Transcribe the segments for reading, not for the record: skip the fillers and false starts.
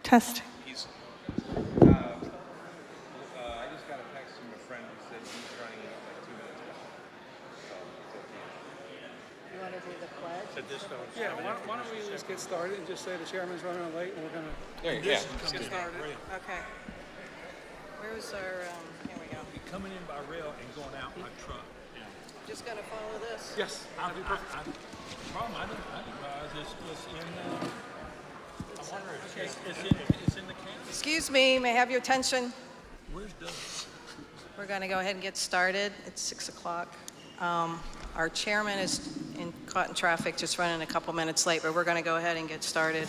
Test. He's. I just got a text from a friend who said he's running like 2 minutes behind. You want to do the pledge? Yeah, why don't we just get started and just say the chairman's running late and we're going to Yeah. get started. Okay. Where's our, here we go. Coming in by rail and going out by truck. Just going to follow this? Yes. I didn't realize it's in, I wonder if it's in the can. Excuse me, may I have your attention? Where's Doug? We're going to go ahead and get started. It's 6 o'clock. Our chairman is caught in traffic, just running a couple minutes late, but we're going to go ahead and get started.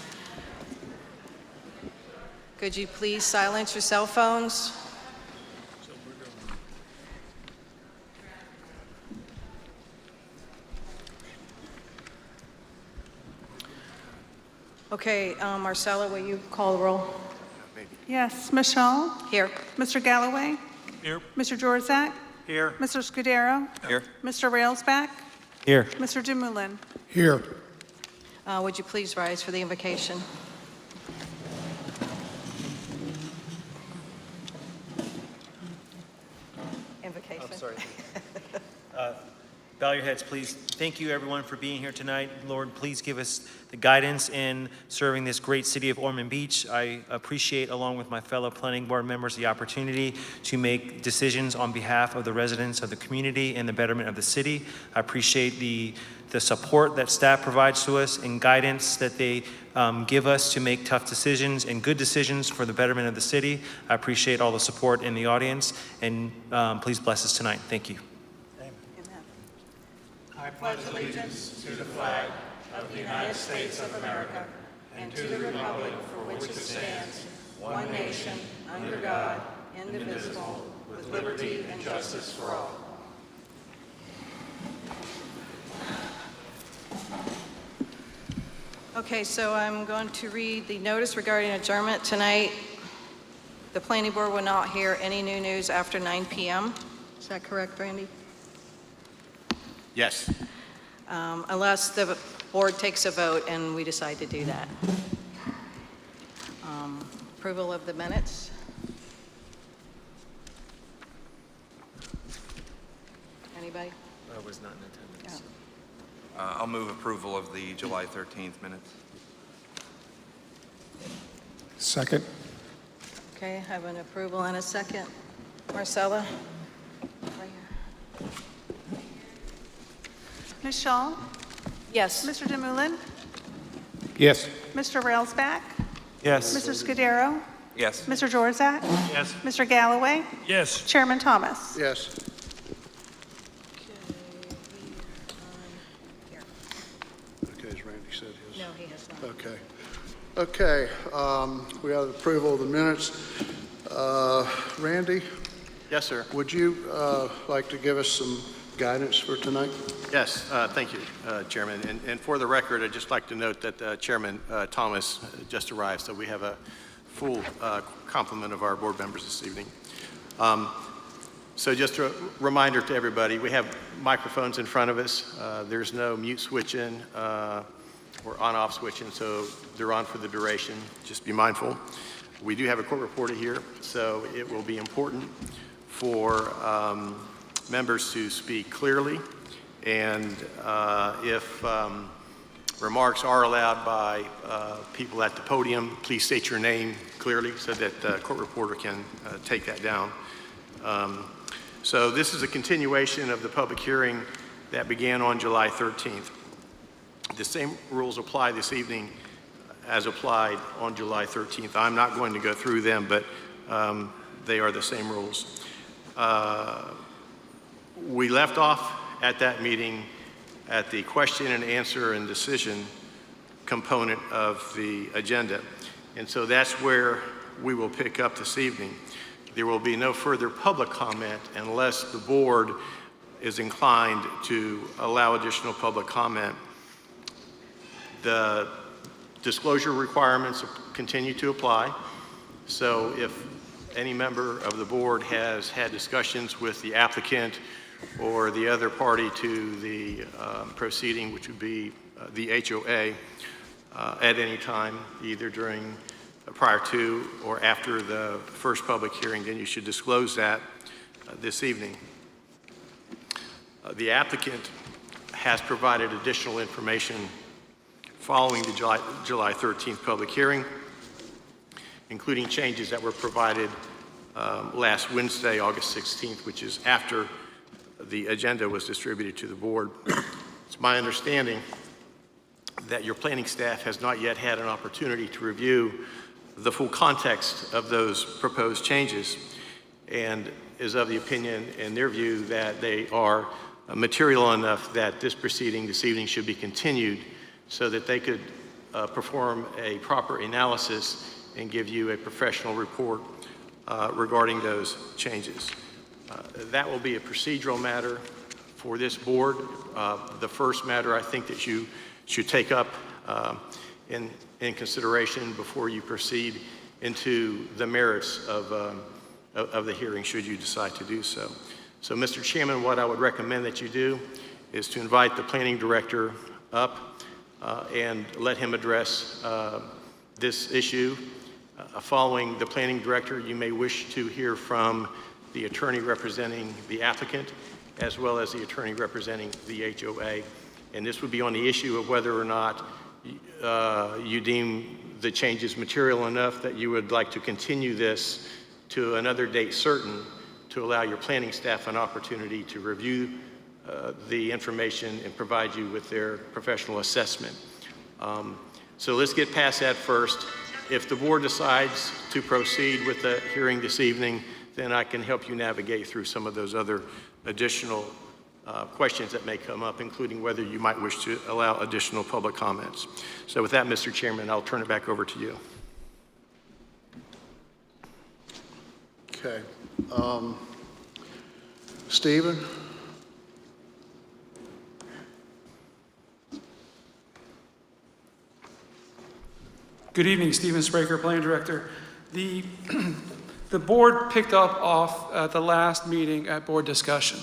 Could you please silence your cell phones? Okay, Marcella, will you call the roll? Yes, Michelle. Here. Mr. Galloway. Here. Mr. Jorzak. Here. Mr. Scudero. Here. Mr. Railsback. Here. Mr. Dumoulin. Here. Would you please rise for the invocation? Invocation. I'm sorry. Bow your heads, please. Thank you, everyone, for being here tonight. Lord, please give us the guidance in serving this great city of Ormond Beach. I appreciate, along with my fellow planning board members, the opportunity to make decisions on behalf of the residents of the community and the betterment of the city. I appreciate the support that staff provides to us and guidance that they give us to make tough decisions and good decisions for the betterment of the city. I appreciate all the support in the audience, and please bless us tonight. Thank you. I pledge allegiance to the flag of the United States of America and to the republic for which it stands, one nation, under God, indivisible, with liberty and justice for all. Okay, so I'm going to read the notice regarding adjournment tonight. The planning board will not hear any new news after 9 p.m. Is that correct, Randy? Yes. Unless the board takes a vote and we decide to do that. Approval of the minutes. Anybody? I was not in attendance. I'll move approval of the July 13th minutes. Second. Okay, I have an approval and a second. Marcella? Right here. Michelle. Yes. Mr. Dumoulin. Yes. Mr. Railsback. Yes. Mr. Scudero. Yes. Mr. Jorzak. Yes. Mr. Galloway. Yes. Chairman Thomas. Yes. Okay, as Randy said his. No, he has not. Okay. Okay, we have approval of the minutes. Randy, Yes, sir. would you like to give us some guidance for tonight? Yes, thank you, Chairman. And for the record, I'd just like to note that Chairman Thomas just arrived, so we have a full complement of our board members this evening. So just a reminder to everybody, we have microphones in front of us. There's no mute switching or on-off switching, so they're on for the duration. Just be mindful. We do have a court reporter here, so it will be important for members to speak clearly, and if remarks are allowed by people at the podium, please state your name clearly so that the court reporter can take that down. So this is a continuation of the public hearing that began on July 13th. The same rules apply this evening as applied on July 13th. I'm not going to go through them, but they are the same rules. We left off at that meeting at the question and answer and decision component of the agenda. And so that's where we will pick up this evening. There will be no further public comment unless the board is inclined to allow additional public comment. The disclosure requirements continue to apply. So if any member of the board has had discussions with the applicant or the other party to the proceeding, which would be the HOA, at any time, either during prior to or after the first public hearing, then you should disclose that this evening. The applicant has provided additional information following the July 13th public hearing, including changes that were provided last Wednesday, August 16th, which is after the agenda was distributed to the board. It's my understanding that your planning staff has not yet had an opportunity to review the full context of those proposed changes and is of the opinion, in their view, that they are material enough that this proceeding this evening should be continued so that they could perform a proper analysis and give you a professional report regarding those changes. That will be a procedural matter for this board. The first matter I think that you should take up in consideration before you proceed into the merits of the hearing, should you decide to do so. So, Mr. Chairman, what I would recommend that you do is to invite the planning director up and let him address this issue. Following the planning director, you may wish to hear from the attorney representing the applicant, as well as the attorney representing the HOA. And this would be on the issue of whether or not you deem the changes material enough that you would like to continue this to another date certain to allow your planning staff an opportunity to review the information and provide you with their professional assessment. So let's get past that first. If the board decides to proceed with the hearing this evening, then I can help you navigate through some of those other additional questions that may come up, including whether you might wish to allow additional public comments. So with that, Mr. Chairman, I'll turn it back over to you. Okay. Stephen? Good evening, Stephen Spraker, Planning Director. The board picked up off at the last meeting at board discussion.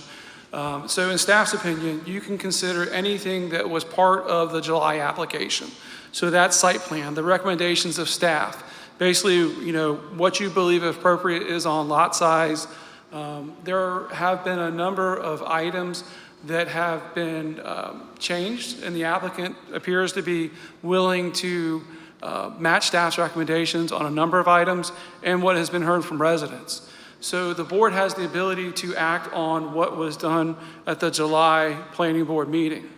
So in staff's opinion, you can consider anything that was part of the July application. So that site plan, the recommendations of staff, basically, you know, what you believe appropriate is on lot size. There have been a number of items that have been changed, and the applicant appears to be willing to match staff's recommendations on a number of items and what has been heard from residents. So the board has the ability to act on what was done at the July Planning Board meeting.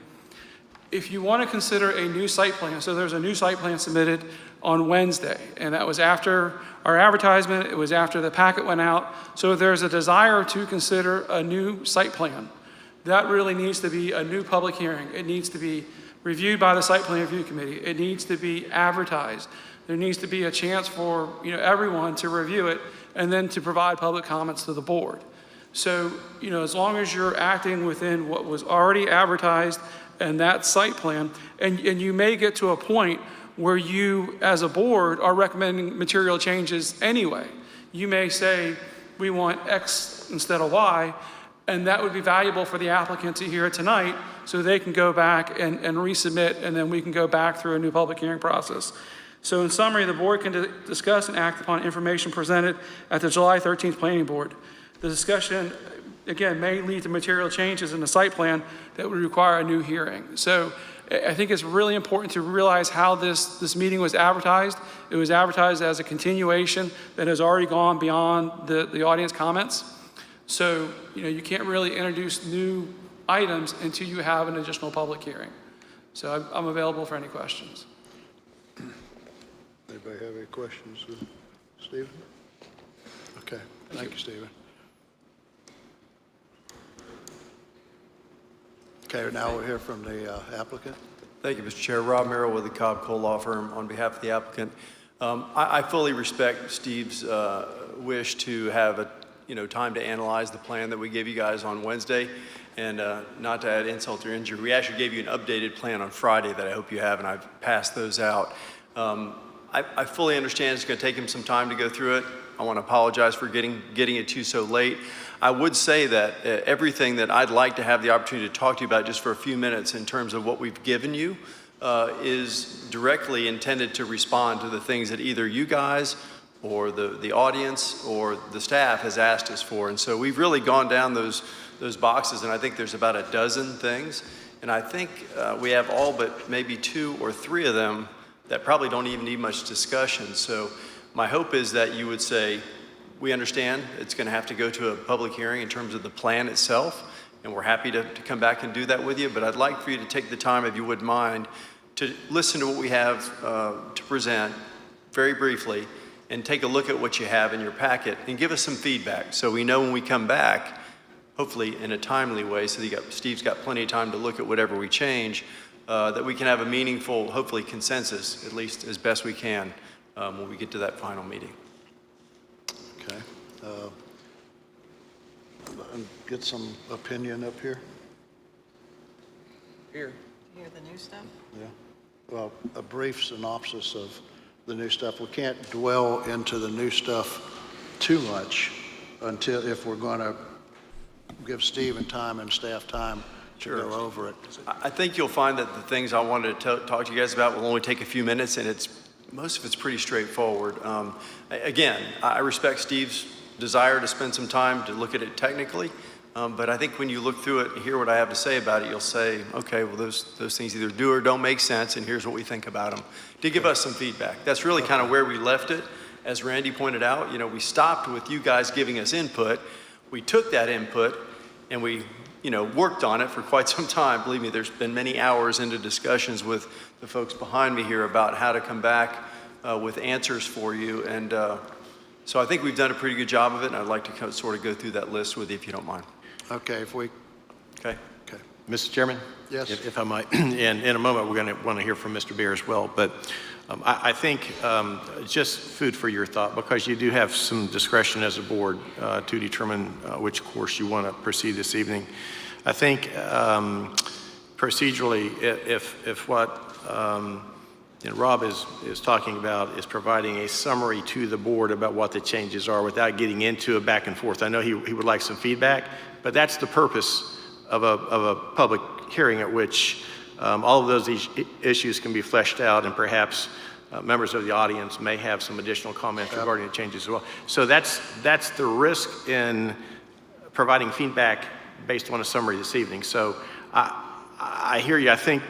If you want to consider a new site plan, so there's a new site plan submitted on Wednesday, and that was after our advertisement, it was after the packet went out. So if there's a desire to consider a new site plan, that really needs to be a new public hearing. It needs to be reviewed by the Site Plan Review Committee. It needs to be advertised. There needs to be a chance for everyone to review it and then to provide public comments to the board. So, as long as you're acting within what was already advertised and that site plan, and you may get to a point where you, as a board, are recommending material changes anyway. You may say, we want X instead of Y, and that would be valuable for the applicant to hear tonight so they can go back and resubmit, and then we can go back through a new public hearing process. So in summary, the board can discuss and act upon information presented at the July 13th Planning Board. The discussion, again, may lead to material changes in the site plan that would require a new hearing. So I think it's really important to realize how this meeting was advertised. It was advertised as a continuation that has already gone beyond the audience comments. So, you can't really introduce new items until you have an additional public hearing. So I'm available for any questions. Anybody have any questions, Stephen? Okay, thank you, Stephen. Okay, now we'll hear from the applicant. Thank you, Mr. Chair. Rob Merrill with the Cobb Cole Law Firm on behalf of the applicant. I fully respect Steve's wish to have time to analyze the plan that we gave you guys on Wednesday, and not to add insult or injury, we actually gave you an updated plan on Friday that I hope you have, and I've passed those out. I fully understand it's going to take him some time to go through it. I want to apologize for getting it to you so late. I would say that everything that I'd like to have the opportunity to talk to you about just for a few minutes in terms of what we've given you, is directly intended to respond to the things that either you guys or the audience or the staff has asked us for. And so we've really gone down those boxes, and I think there's about a dozen things. And I think we have all but maybe 2 or 3 of them that probably don't even need much discussion. So my hope is that you would say, we understand it's going to have to go to a public hearing in terms of the plan itself, and we're happy to come back and do that with you. But I'd like for you to take the time, if you wouldn't mind, to listen to what we have to present very briefly, and take a look at what you have in your packet and give us some feedback so we know when we come back, hopefully in a timely way, so that Steve's got plenty of time to look at whatever we change, that we can have a meaningful, hopefully consensus, at least as best we can, when we get to that final meeting. Okay. And get some opinion up here. Here. Hear the new stuff? Yeah. Well, a brief synopsis of the new stuff. We can't dwell into the new stuff too much until, if we're going to give Steve time and staff time to go over it. I think you'll find that the things I wanted to talk to you guys about will only take a few minutes, and most of it's pretty straightforward. Again, I respect Steve's desire to spend some time to look at it technically, but I think when you look through it and hear what I have to say about it, you'll say, okay, well, those things either do or don't make sense, and here's what we think about them, to give us some feedback. That's really kind of where we left it. As Randy pointed out, we stopped with you guys giving us input. We took that input and we worked on it for quite some time. Believe me, there's been many hours into discussions with the folks behind me here about how to come back with answers for you. And so I think we've done a pretty good job of it, and I'd like to sort of go through that list with you if you don't mind. Okay, if we, Okay. okay. Mr. Chairman? Yes. If I might, and in a moment, we're going to want to hear from Mr. Beer as well. But I think just food for your thought, because you do have some discretion as a board to determine which course you want to proceed this evening. I think procedurally, if what Rob is talking about is providing a summary to the board about what the changes are without getting into a back and forth. I know he would like some feedback, but that's the purpose of a public hearing at which all of those issues can be fleshed out, and perhaps members of the audience may have some additional comments regarding the changes as well. So that's the risk in providing feedback based on a summary this evening. So I hear you. I think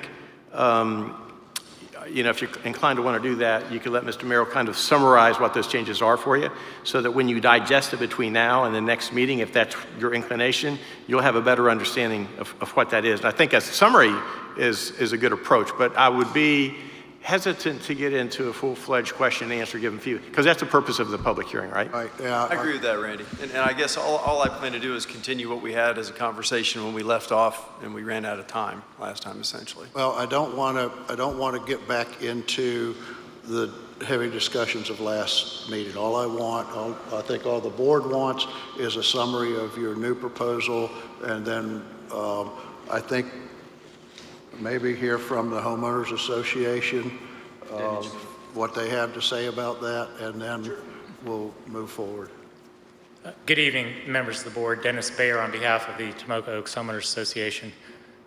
if you're inclined to want to do that, you could let Mr. Merrill kind of summarize what those changes are for you, so that when you digest it between now and the next meeting, if that's your inclination, you'll have a better understanding of what that is. And I think a summary is a good approach, but I would be hesitant to get into a full-fledged question and answer given few, because that's the purpose of the public hearing, right? Right, yeah. I agree with that, Randy. And I guess all I plan to do is continue what we had as a conversation when we left off and we ran out of time last time, essentially. Well, I don't want to get back into the heavy discussions of last meeting. I think all the board wants is a summary of your new proposal, and then I think maybe hear from the homeowners association what they have to say about that, and then we'll move forward. Good evening, members of the board. Dennis Bayer on behalf of the Tomoka Oaks Homeowners Association.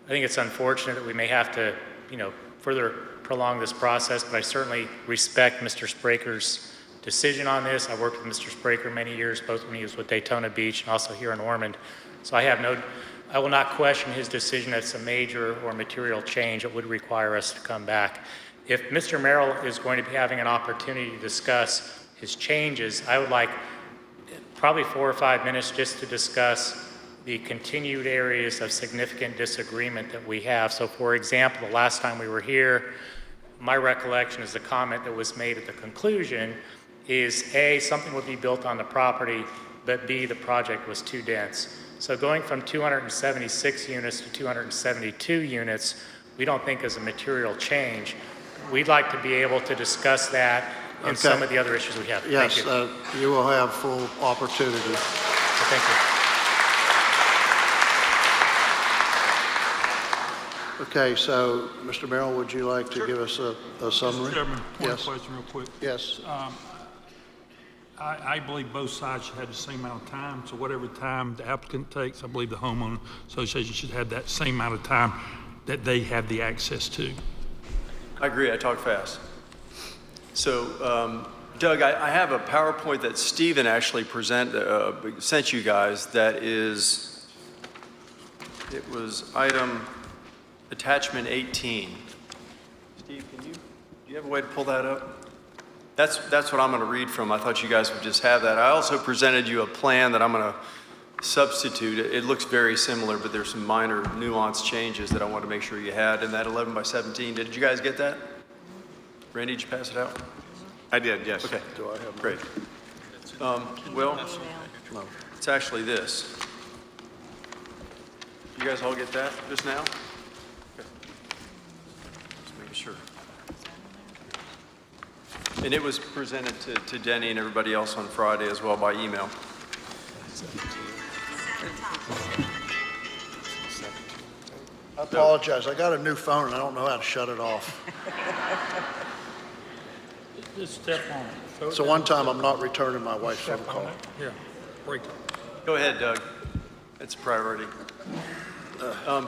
I think it's unfortunate that we may have to, further prolong this process, but I certainly respect Mr. Spraker's decision on this. I worked with Mr. Spraker many years, both when he was with Daytona Beach and also here in Ormond. So I will not question his decision that it's a major or material change that would require us to come back. If Mr. Merrill is going to be having an opportunity to discuss his changes, I would like probably 4 or 5 minutes just to discuss the continued areas of significant disagreement that we have. So for example, the last time we were here, my recollection is the comment that was made at the conclusion is A, something would be built on the property, but B, the project was too dense. So going from 276 units to 272 units, we don't think is a material change. We'd like to be able to discuss that and some of the other issues we have. Yes, Thank you. You will have full opportunity. Thank you. Okay, so Mr. Merrill, would you like to give us a summary? Mr. Chairman, one Yes. question real quick. Yes. I believe both sides should have the same amount of time, so whatever time the applicant takes, I believe the homeowner association should have that same amount of time that they have the access to. I agree, I talk fast. So, Doug, I have a PowerPoint that Stephen actually sent you guys that is, it was item attachment 18. Steve, do you have a way to pull that up? That's what I'm going to read from. I thought you guys would just have that. I also presented you a plan that I'm going to substitute. It looks very similar, but there's some minor nuance changes that I want to make sure you had in that 11 by 17. Did you guys get that? Randy, did you pass it out? I did, yes. Okay. Do I have great. Well, no, it's actually this. You guys all get that just now? Okay. Just making sure. And it was presented to Denny and everybody else on Friday as well by email. I apologize. I got a new phone and I don't know how to shut it off. Just step on it. So one time I'm not returning my wife's phone Step on call. it. Yeah, break it. Go ahead, Doug. It's a priority.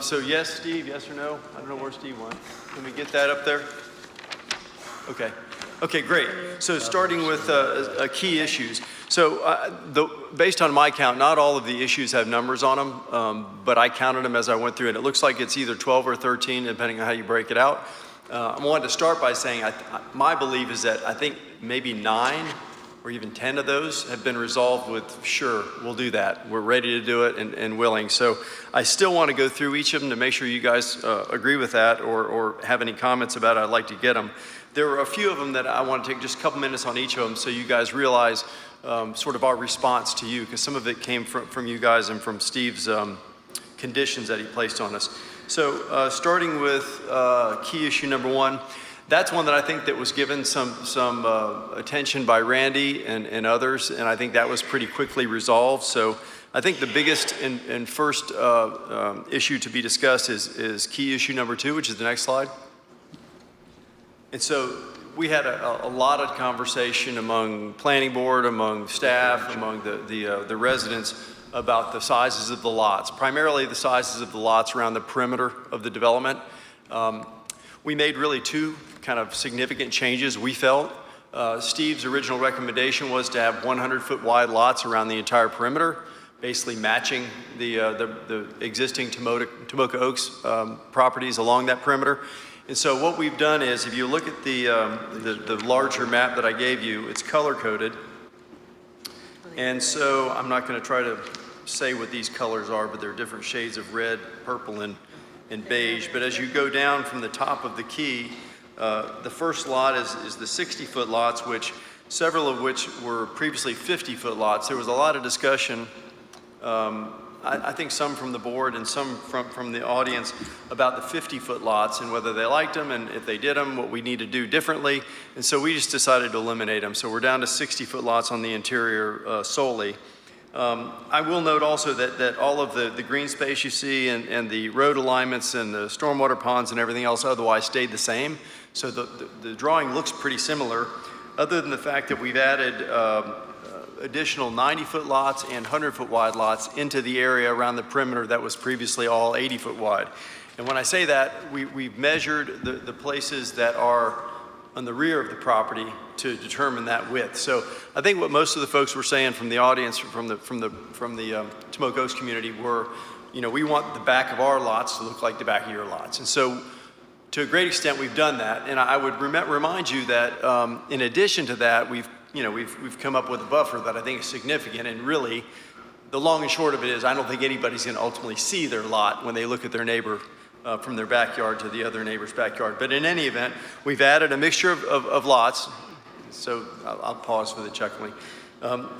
So yes, Steve, yes or no? I don't know where Steve went. Can we get that up there? Okay. Okay, great. So starting with key issues. So based on my count, not all of the issues have numbers on them, but I counted them as I went through, and it looks like it's either 12 or 13, depending on how you break it out. I wanted to start by saying my belief is that I think maybe 9 or even 10 of those have been resolved with, sure, we'll do that. We're ready to do it and willing. So I still want to go through each of them to make sure you guys agree with that or have any comments about it. I'd like to get them. There were a few of them that I want to take just a couple minutes on each of them so you guys realize sort of our response to you, because some of it came from you guys and from Steve's conditions that he placed on us. So starting with key issue number 1, that's one that I think that was given some attention by Randy and others, and I think that was pretty quickly resolved. So I think the biggest and first issue to be discussed is key issue number 2, which is the next slide. And so we had a lot of conversation among planning board, among staff, among the residents about the sizes of the lots, primarily the sizes of the lots around the perimeter of the development. We made really 2 kind of significant changes, we felt. Steve's original recommendation was to have 100-foot wide lots around the entire perimeter, basically matching the existing Tomoka Oaks properties along that perimeter. And so what we've done is, if you look at the larger map that I gave you, it's color-coded. And so I'm not going to try to say what these colors are, but they're different shades of red, purple, and beige. But as you go down from the top of the key, the first lot is the 60-foot lots, which several of which were previously 50-foot lots. There was a lot of discussion, I think some from the board and some from the audience, about the 50-foot lots and whether they liked them, and if they did them, what we need to do differently. And so we just decided to eliminate them. So we're down to 60-foot lots on the interior solely. I will note also that all of the green space you see and the road alignments and the stormwater ponds and everything else otherwise stayed the same. So the drawing looks pretty similar, other than the fact that we've added additional 90-foot lots and 100-foot wide lots into the area around the perimeter that was previously all 80-foot wide. And when I say that, we've measured the places that are on the rear of the property to determine that width. So I think what most of the folks were saying from the audience, from the Tomoka Oaks community were, we want the back of our lots to look like the back of your lots. And so to a great extent, we've done that. And I would remind you that in addition to that, we've come up with a buffer that I think is significant. And really, the long and short of it is, I don't think anybody's going to ultimately see their lot when they look at their neighbor from their backyard to the other neighbor's backyard. But in any event, we've added a mixture of lots. So I'll pause for the chuckling.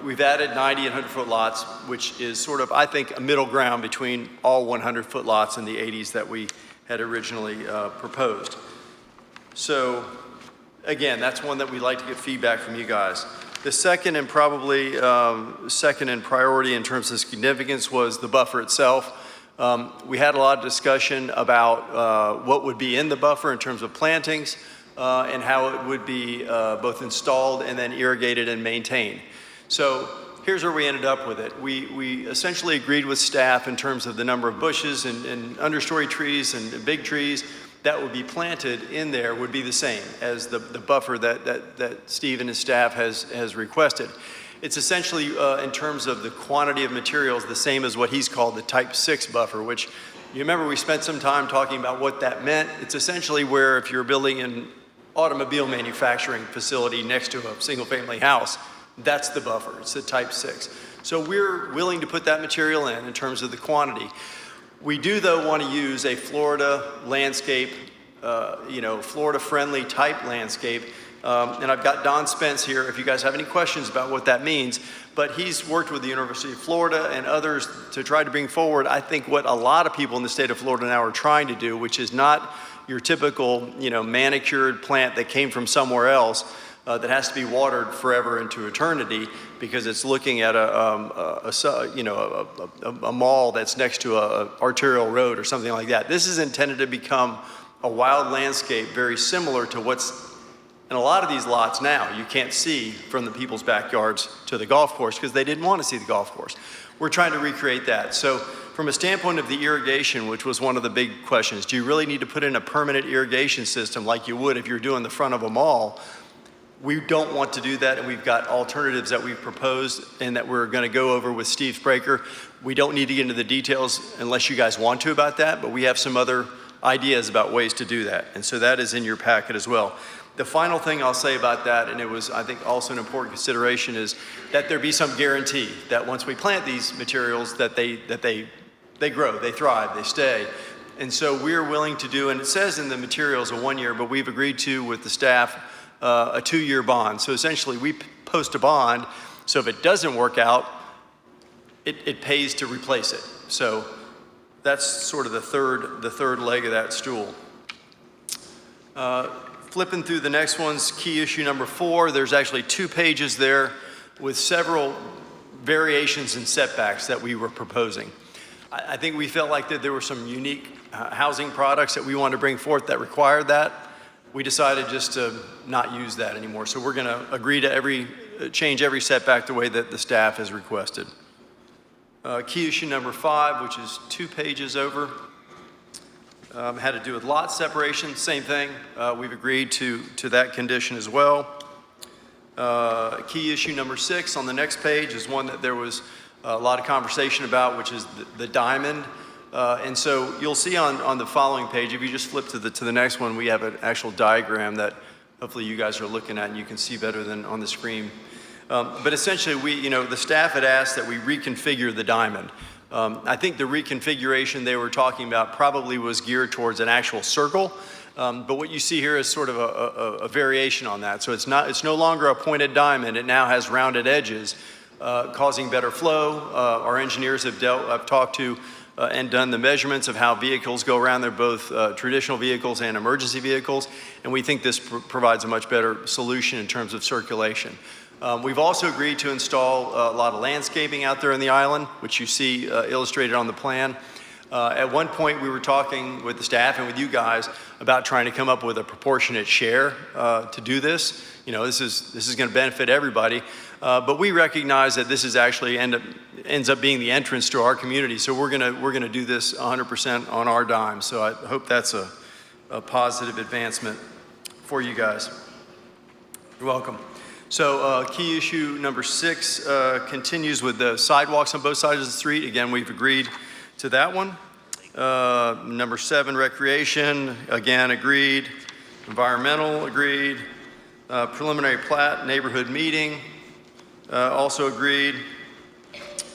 We've added 90 and 100-foot lots, which is sort of, I think, a middle ground between all 100-foot lots in the 80s that we had originally proposed. So again, that's one that we'd like to get feedback from you guys. The second and probably second in priority in terms of significance was the buffer itself. We had a lot of discussion about what would be in the buffer in terms of plantings and how it would be both installed and then irrigated and maintained. So here's where we ended up with it. We essentially agreed with staff in terms of the number of bushes and understory trees and big trees that would be planted in there would be the same as the buffer that Steve and his staff has requested. It's essentially, in terms of the quantity of materials, the same as what he's called the type 6 buffer, which you remember we spent some time talking about what that meant. It's essentially where if you're building an automobile manufacturing facility next to a single-family house, that's the buffer. It's the type 6. So we're willing to put that material in terms of the quantity. We do, though, want to use a Florida landscape, Florida-friendly type landscape. And I've got Don Spence here if you guys have any questions about what that means. But he's worked with the University of Florida and others to try to bring forward, I think, what a lot of people in the state of Florida now are trying to do, which is not your typical, manicured plant that came from somewhere else that has to be watered forever into eternity because it's looking at a mall that's next to a arterial road or something like that. This is intended to become a wild landscape very similar to what's in a lot of these lots now. You can't see from the people's backyards to the golf course because they didn't want to see the golf course. We're trying to recreate that. So from a standpoint of the irrigation, which was one of the big questions, do you really need to put in a permanent irrigation system like you would if you're doing the front of a mall? We don't want to do that, and we've got alternatives that we've proposed and that we're going to go over with Steve Spraker. We don't need to get into the details unless you guys want to about that, but we have some other ideas about ways to do that. And so that is in your packet as well. The final thing I'll say about that, and it was, I think, also an important consideration, is that there be some guarantee that once we plant these materials that they grow, they thrive, they stay. And so we're willing to do, and it says in the materials a 1 year, but we've agreed to with the staff a 2-year bond. So essentially we post a bond, so if it doesn't work out, it pays to replace it. So that's sort of the third leg of that stool. Flipping through the next one's key issue number 4. There's actually 2 pages there with several variations and setbacks that we were proposing. I think we felt like that there were some unique housing products that we wanted to bring forth that required that. We decided just to not use that anymore. So we're going to agree to change every setback the way that the staff has requested. Key issue number 5, which is 2 pages over. Had to do with lot separation, same thing. We've agreed to that condition as well. Key issue number 6 on the next page is one that there was a lot of conversation about, which is the diamond. And so you'll see on the following page, if you just flip to the next one, we have an actual diagram that hopefully you guys are looking at and you can see better than on the screen. But essentially, the staff had asked that we reconfigure the diamond. I think the reconfiguration they were talking about probably was geared towards an actual circle, but what you see here is sort of a variation on that. So it's no longer a pointed diamond. It now has rounded edges, causing better flow. Our engineers have talked to and done the measurements of how vehicles go around. They're both traditional vehicles and emergency vehicles, and we think this provides a much better solution in terms of circulation. We've also agreed to install a lot of landscaping out there in the island, which you see illustrated on the plan. At one point, we were talking with the staff and with you guys about trying to come up with a proportionate share to do this. This is going to benefit everybody, but we recognize that this is actually ends up being the entrance to our community. So we're going to do this 100% on our dime. So I hope that's a positive advancement for you guys. You're welcome. So key issue number 6 continues with the sidewalks on both sides of the street. Again, we've agreed to that one. Number 7, recreation, again, agreed. Environmental, agreed. Preliminary plat, neighborhood meeting, also agreed.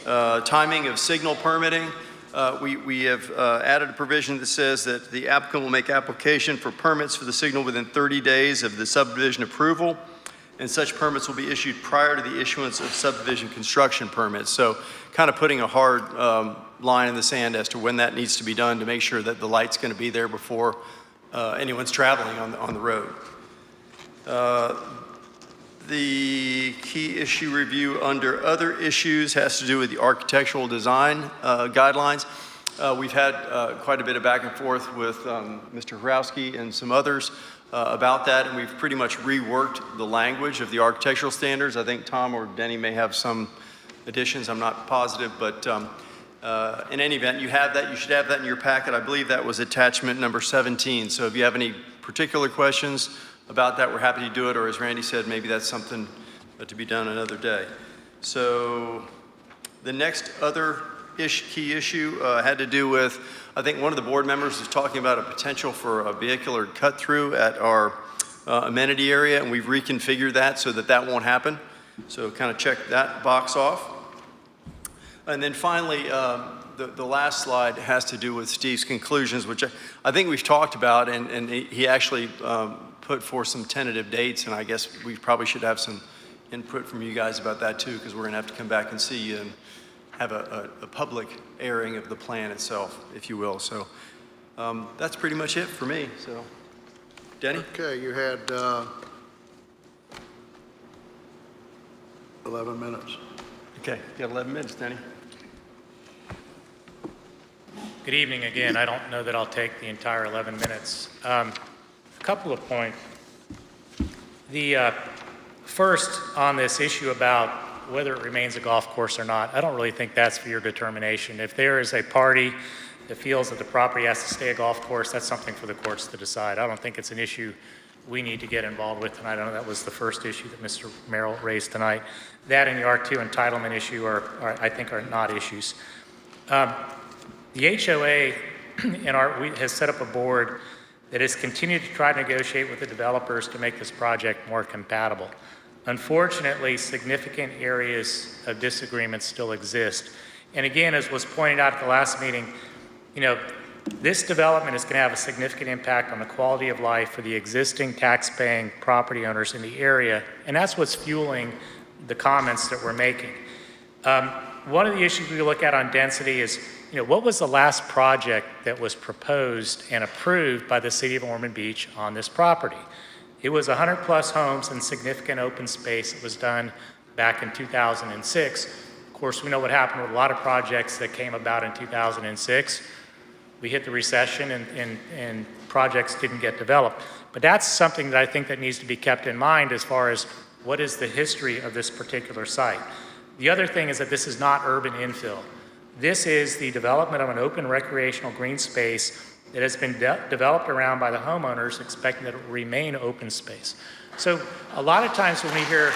Timing of signal permitting. We have added a provision that says that the applicant will make application for permits for the signal within 30 days of the subdivision approval, and such permits will be issued prior to the issuance of subdivision construction permits. So kind of putting a hard line in the sand as to when that needs to be done to make sure that the light's going to be there before anyone's traveling on the road. The key issue review under other issues has to do with the architectural design guidelines. We've had quite a bit of back and forth with Mr. Hrowski and some others about that, and we've pretty much reworked the language of the architectural standards. I think Tom or Denny may have some additions, I'm not positive, but In any event, you have that. You should have that in your packet. I believe that was attachment number 17. So if you have any particular questions about that, we're happy to do it. Or as Randy said, maybe that's something to be done another day. So the next other key issue had to do with, I think one of the board members was talking about a potential for a vehicular cut through at our amenity area, and we've reconfigured that so that that won't happen. So kind of check that box off. And then finally, the last slide has to do with Steve's conclusions, which I think we've talked about, and he actually put forth some tentative dates, and I guess we probably should have some input from you guys about that too, because we're going to have to come back and see you and have a public airing of the plan itself, if you will. So that's pretty much it for me. So, Denny? Okay, you had 11 minutes. Okay, you got 11 minutes, Denny. Good evening again. I don't know that I'll take the entire 11 minutes. A couple of points. The first on this issue about whether it remains a golf course or not, I don't really think that's for your determination. If there is a party that feels that the property has to stay a golf course, that's something for the courts to decide. I don't think it's an issue we need to get involved with tonight. I know that was the first issue that Mr. Merrill raised tonight. That and the R2 entitlement issue I think are not issues. The HOA has set up a board that has continued to try to negotiate with the developers to make this project more compatible. Unfortunately, significant areas of disagreement still exist. And again, as was pointed out at the last meeting, this development is going to have a significant impact on the quality of life for the existing tax-paying property owners in the area, and that's what's fueling the comments that we're making. One of the issues we look at on density is, what was the last project that was proposed and approved by the city of Ormond Beach on this property? It was 100+ homes and significant open space. It was done back in 2006. Of course, we know what happened with a lot of projects that came about in 2006. We hit the recession and projects didn't get developed. But that's something that I think that needs to be kept in mind as far as what is the history of this particular site. The other thing is that this is not urban infill. This is the development of an open recreational green space that has been developed around by the homeowners, expecting that it will remain open space. So a lot of times when we hear,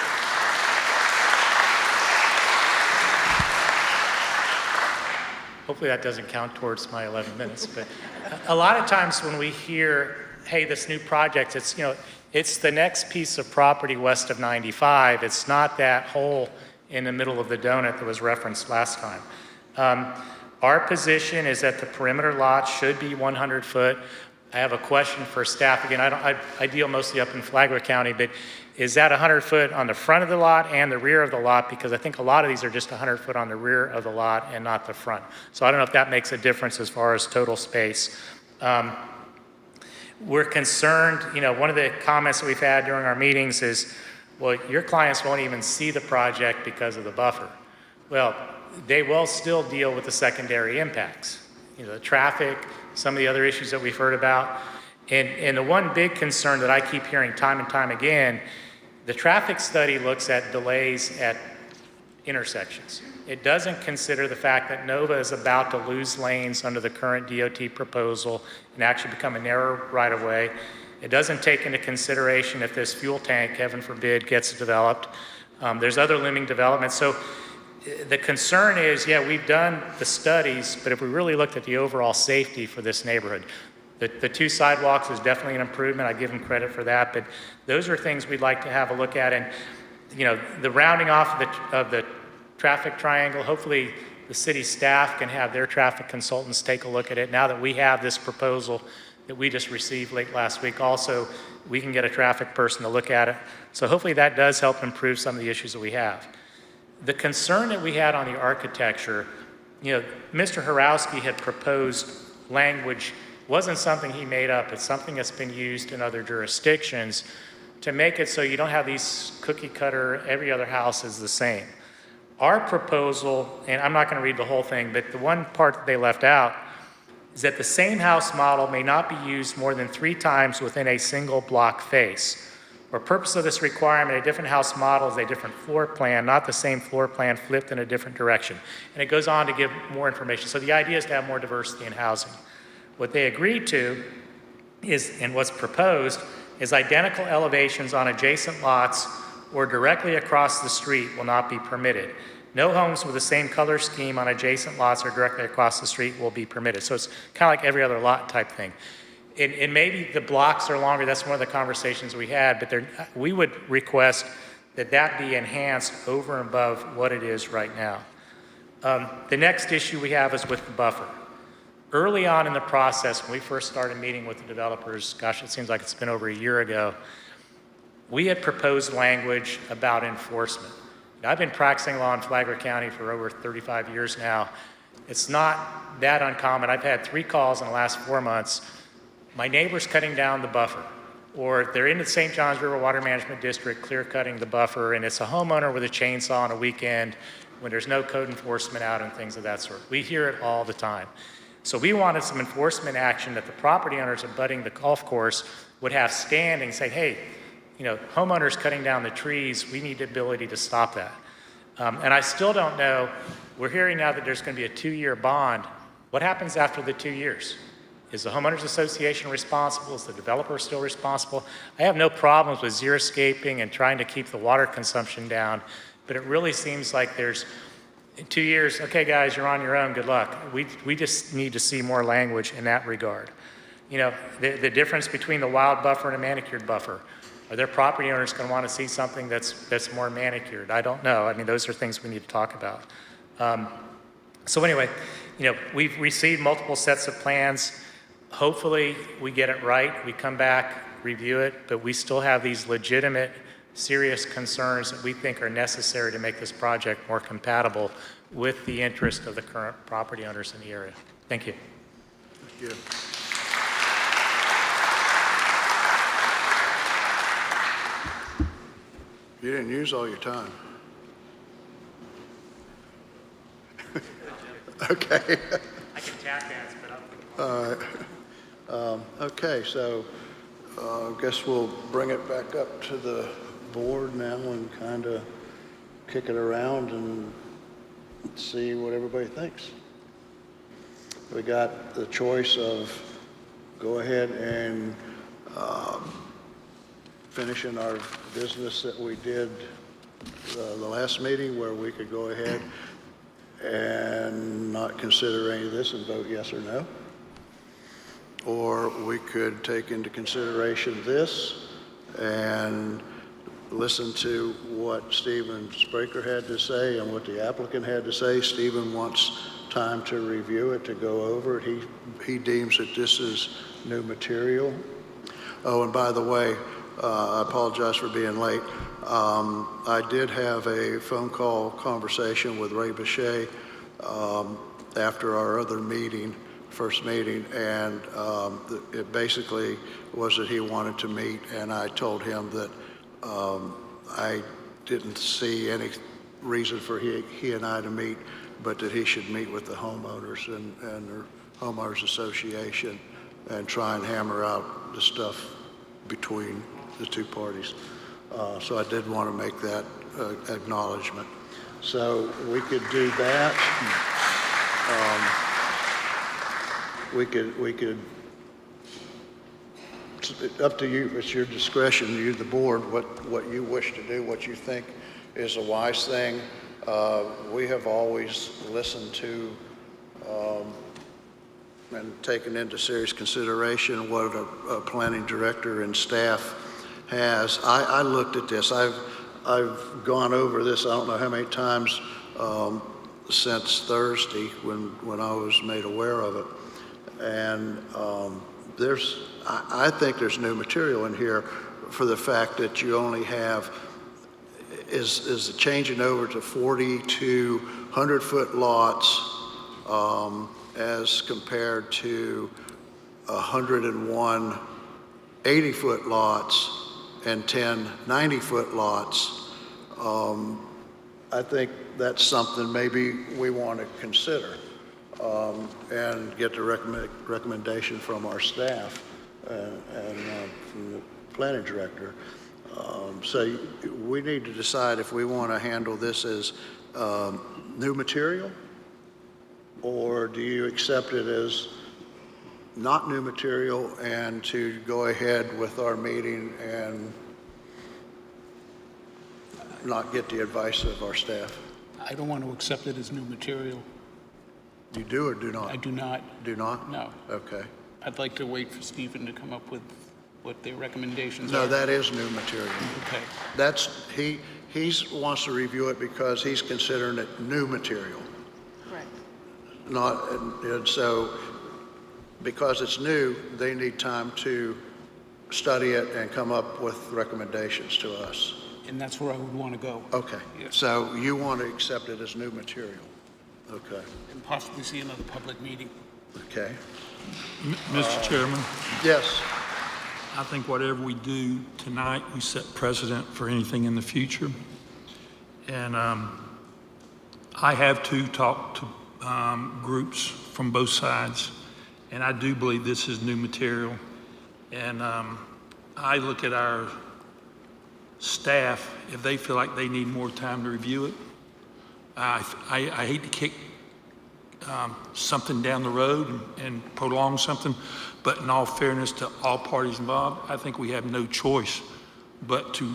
hopefully that doesn't count towards my 11 minutes, but a lot of times when we hear, hey, this new project, it's the next piece of property west of 95. It's not that hole in the middle of the donut that was referenced last time. Our position is that the perimeter lot should be 100 foot. I have a question for staff. Again, I deal mostly up in Flagler County, but is that 100 foot on the front of the lot and the rear of the lot? Because I think a lot of these are just 100 foot on the rear of the lot and not the front. So I don't know if that makes a difference as far as total space. We're concerned, one of the comments that we've had during our meetings is, well, your clients won't even see the project because of the buffer. Well, they will still deal with the secondary impacts, the traffic, some of the other issues that we've heard about. And the one big concern that I keep hearing time and time again, the traffic study looks at delays at intersections. It doesn't consider the fact that Nova is about to lose lanes under the current DOT proposal and actually become a narrow right-of-way. It doesn't take into consideration if this fuel tank, heaven forbid, gets developed. There's other limiting developments. So the concern is, yeah, we've done the studies, but if we really looked at the overall safety for this neighborhood, the 2 sidewalks is definitely an improvement. I give them credit for that, but those are things we'd like to have a look at. And the rounding off of the traffic triangle, hopefully the city staff can have their traffic consultants take a look at it. Now that we have this proposal that we just received late last week, also, we can get a traffic person to look at it. So hopefully that does help improve some of the issues that we have. The concern that we had on the architecture, Mr. Horowski had proposed language, wasn't something he made up, it's something that's been used in other jurisdictions to make it so you don't have these cookie cutter, every other house is the same. Our proposal, and I'm not going to read the whole thing, but the one part that they left out is that the same house model may not be used more than 3 times within a single block face, For purpose of this requirement, a different house model is a different floor plan, not the same floor plan flipped in a different direction. And it goes on to give more information. So the idea is to have more diversity in housing. What they agreed to is, and what's proposed, is identical elevations on adjacent lots or directly across the street will not be permitted. No homes with the same color scheme on adjacent lots or directly across the street will be permitted. So it's kind of like every other lot type thing. And maybe the blocks are longer, that's one of the conversations we had, but we would request that that be enhanced over and above what it is right now. The next issue we have is with the buffer. Early on in the process, when we first started meeting with the developers, gosh, it seems like it's been over a year ago, we had proposed language about enforcement. I've been practicing law in Flagler County for over 35 years now. It's not that uncommon. I've had 3 calls in the last 4 months. My neighbor's cutting down the buffer, or they're in the St. Johns River Water Management District clear cutting the buffer, and it's a homeowner with a chainsaw on a weekend when there's no code enforcement out and things of that sort. We hear it all the time. So we wanted some enforcement action that the property owners abutting the golf course would have standing, say, hey, homeowners cutting down the trees, we need the ability to stop that. And I still don't know, we're hearing now that there's going to be a 2-year bond. What happens after the 2 years? Is the homeowners association responsible? Is the developer still responsible? I have no problems with xeriscaping and trying to keep the water consumption down, but it really seems like there's, in 2 years, okay guys, you're on your own, good luck. We just need to see more language in that regard. The difference between the wild buffer and a manicured buffer. Are their property owners going to want to see something that's more manicured? I don't know. I mean, those are things we need to talk about. So anyway, we've received multiple sets of plans. Hopefully we get it right. We come back, review it, but we still have these legitimate, serious concerns that we think are necessary to make this project more compatible with the interest of the current property owners in the area. Thank you. Thank you. You didn't use all your time. Okay. I can tap dance, but All right. Okay, so I guess we'll bring it back up to the board now and kind of kick it around and see what everybody thinks. We got the choice of go ahead and finishing our business that we did the last meeting, where we could go ahead and not consider any of this and vote yes or no. Or we could take into consideration this and listen to what Stephen Spraker had to say and what the applicant had to say. Stephen wants time to review it, to go over it. He deems that this is new material. Oh, and by the way, I apologize for being late. I did have a phone call conversation with Ray Boucher after our other meeting, first meeting, and it basically was that he wanted to meet, and I told him that I didn't see any reason for he and I to meet, but that he should meet with the homeowners and their homeowners association and try and hammer out the stuff between the two parties. So I did want to make that acknowledgement. So we could do that. We could, it's up to you, it's your discretion, you, the board, what you wish to do, what you think is a wise thing. We have always listened to and taken into serious consideration what a planning director and staff has. I looked at this. I've gone over this I don't know how many times since Thursday when I was made aware of it. And I think there's new material in here for the fact that you only have is changing over to 40 to 100-foot lots as compared to 101 80-foot lots and 10 90-foot lots. I think that's something maybe we want to consider and get the recommendation from our staff and from the planning director. So we need to decide if we want to handle this as new material, or do you accept it as not new material and to go ahead with our meeting and not get the advice of our staff? I don't want to accept it as new material. You do or do not? I do not. Do not? No. Okay. I'd like to wait for Stephen to come up with what their recommendations No, are. that is new material. Okay. That's, he wants to review it because he's considering it new material. Correct. Not, and so, because it's new, they need time to study it and come up with recommendations to us. And that's where I would want to go. Okay. Yes. So you want to accept it as new material? Okay. And possibly see another public meeting. Okay. Mr. Chairman, Yes. I think whatever we do tonight, we set precedent for anything in the future. And I have talked to groups from both sides, and I do believe this is new material. And I look at our staff, if they feel like they need more time to review it. I hate to kick something down the road and prolong something, but in all fairness to all parties involved, I think we have no choice but to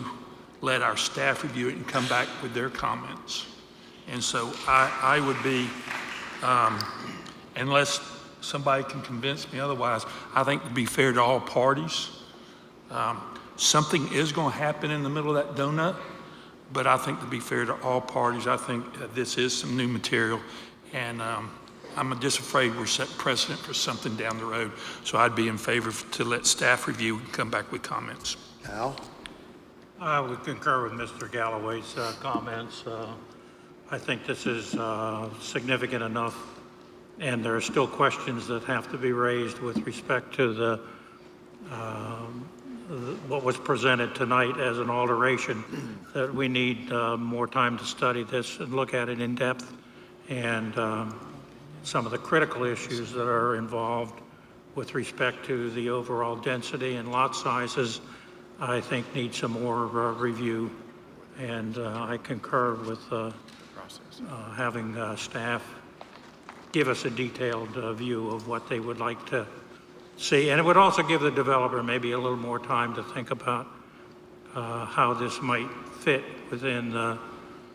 let our staff review it and come back with their comments. And so I would be, unless somebody can convince me otherwise, I think to be fair to all parties, something is going to happen in the middle of that donut, but I think to be fair to all parties, I think that this is some new material, and I'm just afraid we're setting precedent for something down the road. So I'd be in favor to let staff review and come back with comments. Al? I would concur with Mr. Galloway's comments. I think this is significant enough, and there are still questions that have to be raised with respect to what was presented tonight as an alteration, that we need more time to study this and look at it in depth, and some of the critical issues that are involved with respect to the overall density and lot sizes, I think need some more review. And I concur with having staff give us a detailed view of what they would like to see. And it would also give the developer maybe a little more time to think about how this might fit within the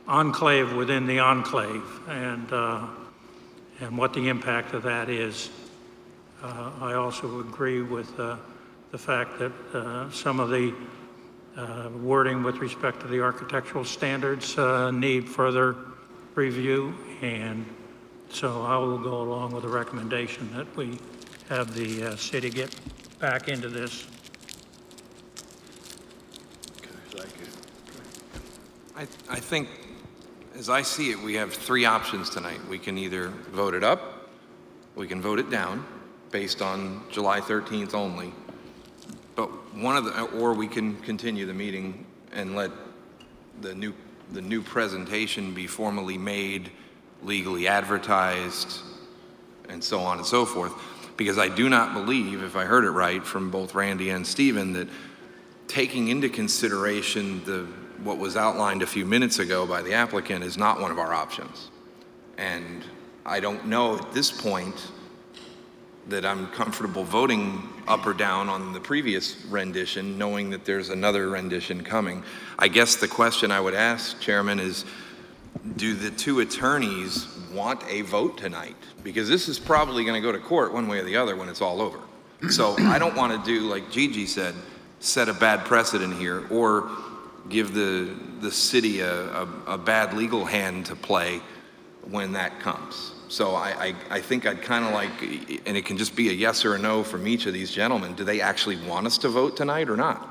enclave within the enclave, and what the impact of that is. I also agree with the fact that some of the wording with respect to the architectural standards need further review, and so I will go along with the recommendation that we have the city get back into this. Okay, thank you. I think, as I see it, we have three options tonight. We can either vote it up, we can vote it down based on July 13th only, but or we can continue the meeting and let the new presentation be formally made, legally advertised, and so on and so forth. Because I do not believe, if I heard it right from both Randy and Stephen, that taking into consideration what was outlined a few minutes ago by the applicant is not one of our options. And I don't know at this point that I'm comfortable voting up or down on the previous rendition, knowing that there's another rendition coming. I guess the question I would ask, Chairman, is do the two attorneys want a vote tonight? Because this is probably going to go to court one way or the other when it's all over. So I don't want to do, like Gigi said, set a bad precedent here or give the city a bad legal hand to play when that comes. So I think I'd kind of like, and it can just be a yes or a no from each of these gentlemen, do they actually want us to vote tonight or not?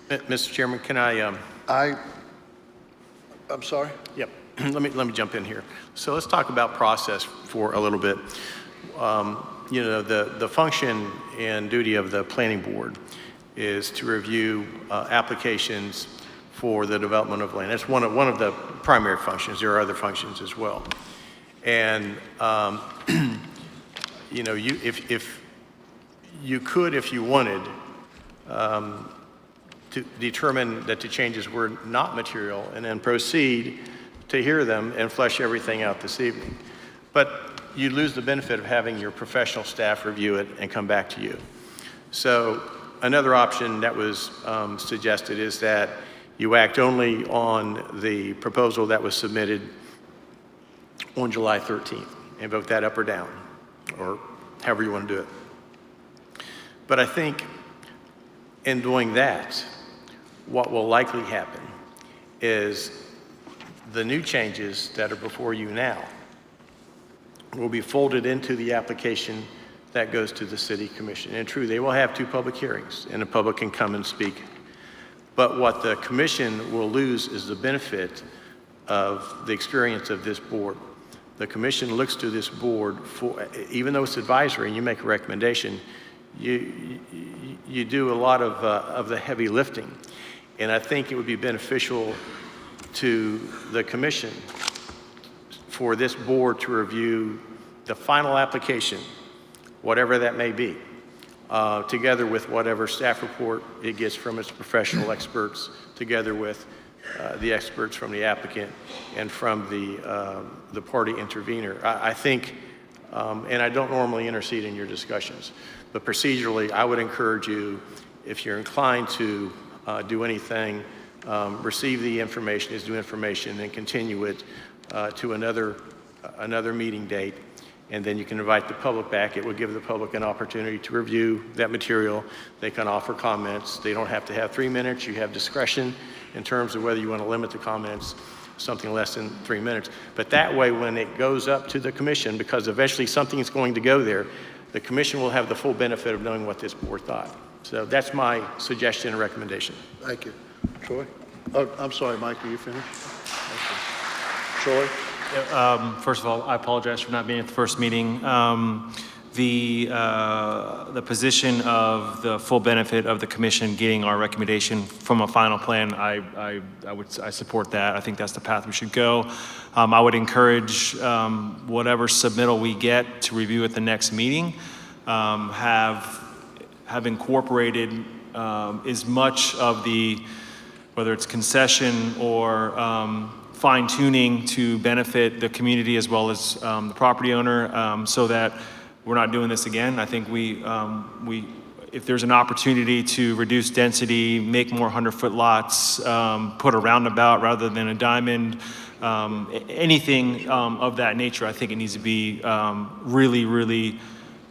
Mr. Chairman, can I? I'm sorry? Yep. Let me jump in here. So let's talk about process for a little bit. You know, the function and duty of the planning board is to review applications for the development of land. That's one of the primary functions. There are other functions as well. And you know, if you could, if you wanted, to to determine that the changes were not material and then proceed to hear them and flesh everything out this evening. But you lose the benefit of having your professional staff review it and come back to you. So another option that was suggested is that you act only on the proposal that was submitted on July 13th and vote that up or down, or however you want to do it. But I think in doing that, what will likely happen is the new changes that are before you now will be folded into the application that goes to the City Commission. And true, they will have 2 public hearings, and the public can come and speak. But what the commission will lose is the benefit of the experience of this board. The commission looks to this board for, even though it's advisory and you make a recommendation, you do a lot of the heavy lifting. And I think it would be beneficial to the commission for this board to review the final application, whatever that may be, together with whatever staff report it gets from its professional experts, together with the experts from the applicant and from the party intervener. I think, and I don't normally intercede in your discussions, but procedurally, I would encourage you, if you're inclined to do anything, receive the information, is due information, and continue it to another meeting date. And then you can invite the public back. It will give the public an opportunity to review that material. They can offer comments. They don't have to have 3 minutes. You have discretion in terms of whether you want to limit the comments something less than 3 minutes. But that way, when it goes up to the commission, because eventually something is going to go there, the commission will have the full benefit of knowing what this board thought. So that's my suggestion and recommendation. Thank you. Troy? Oh, I'm sorry, Mike, are you finished? Troy? First of all, I apologize for not being at the first meeting. The position of the full benefit of the commission getting our recommendation from a final plan, I support that. I think that's the path we should go. I would encourage whatever submittal we get to review at the next meeting, have incorporated as much of the, whether it's concession or fine-tuning to benefit the community as well as the property owner, so that we're not doing this again. I think if there's an opportunity to reduce density, make more 100-foot lots, put a roundabout rather than a diamond, anything of that nature, I think it needs to be really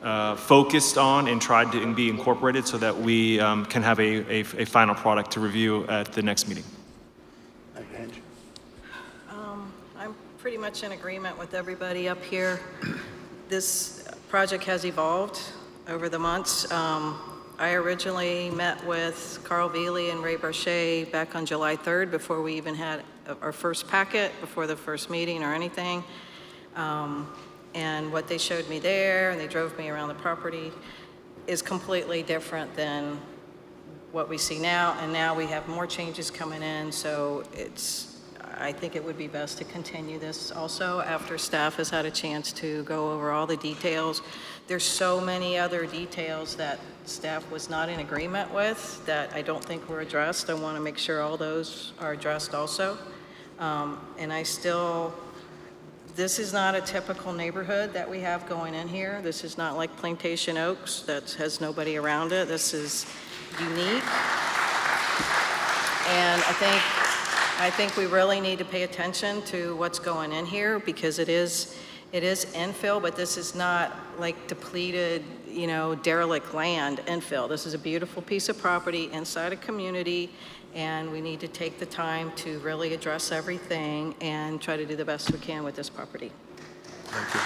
focused on and tried to be incorporated so that we can have a final product to review at the next meeting. I'm pretty much in agreement with everybody up here. This project has evolved over the months. I originally met with Carl Veely and Ray Barchet back on July 3rd before we even had our first packet, before the first meeting or anything. And what they showed me there, and they drove me around the property, is completely different than what we see now. And now we have more changes coming in, so I think it would be best to continue this also after staff has had a chance to go over all the details. There's so many other details that staff was not in agreement with that I don't think were addressed. I want to make sure all those are addressed also. And this is not a typical neighborhood that we have going in here. This is not like Plantation Oaks that has nobody around it. This is unique. And I think we really need to pay attention to what's going in here, because it is infill, but this is not like depleted, derelict land infill. This is a beautiful piece of property inside a community, and we need to take the time to really address everything and try to do the best we can with this property. Thank you.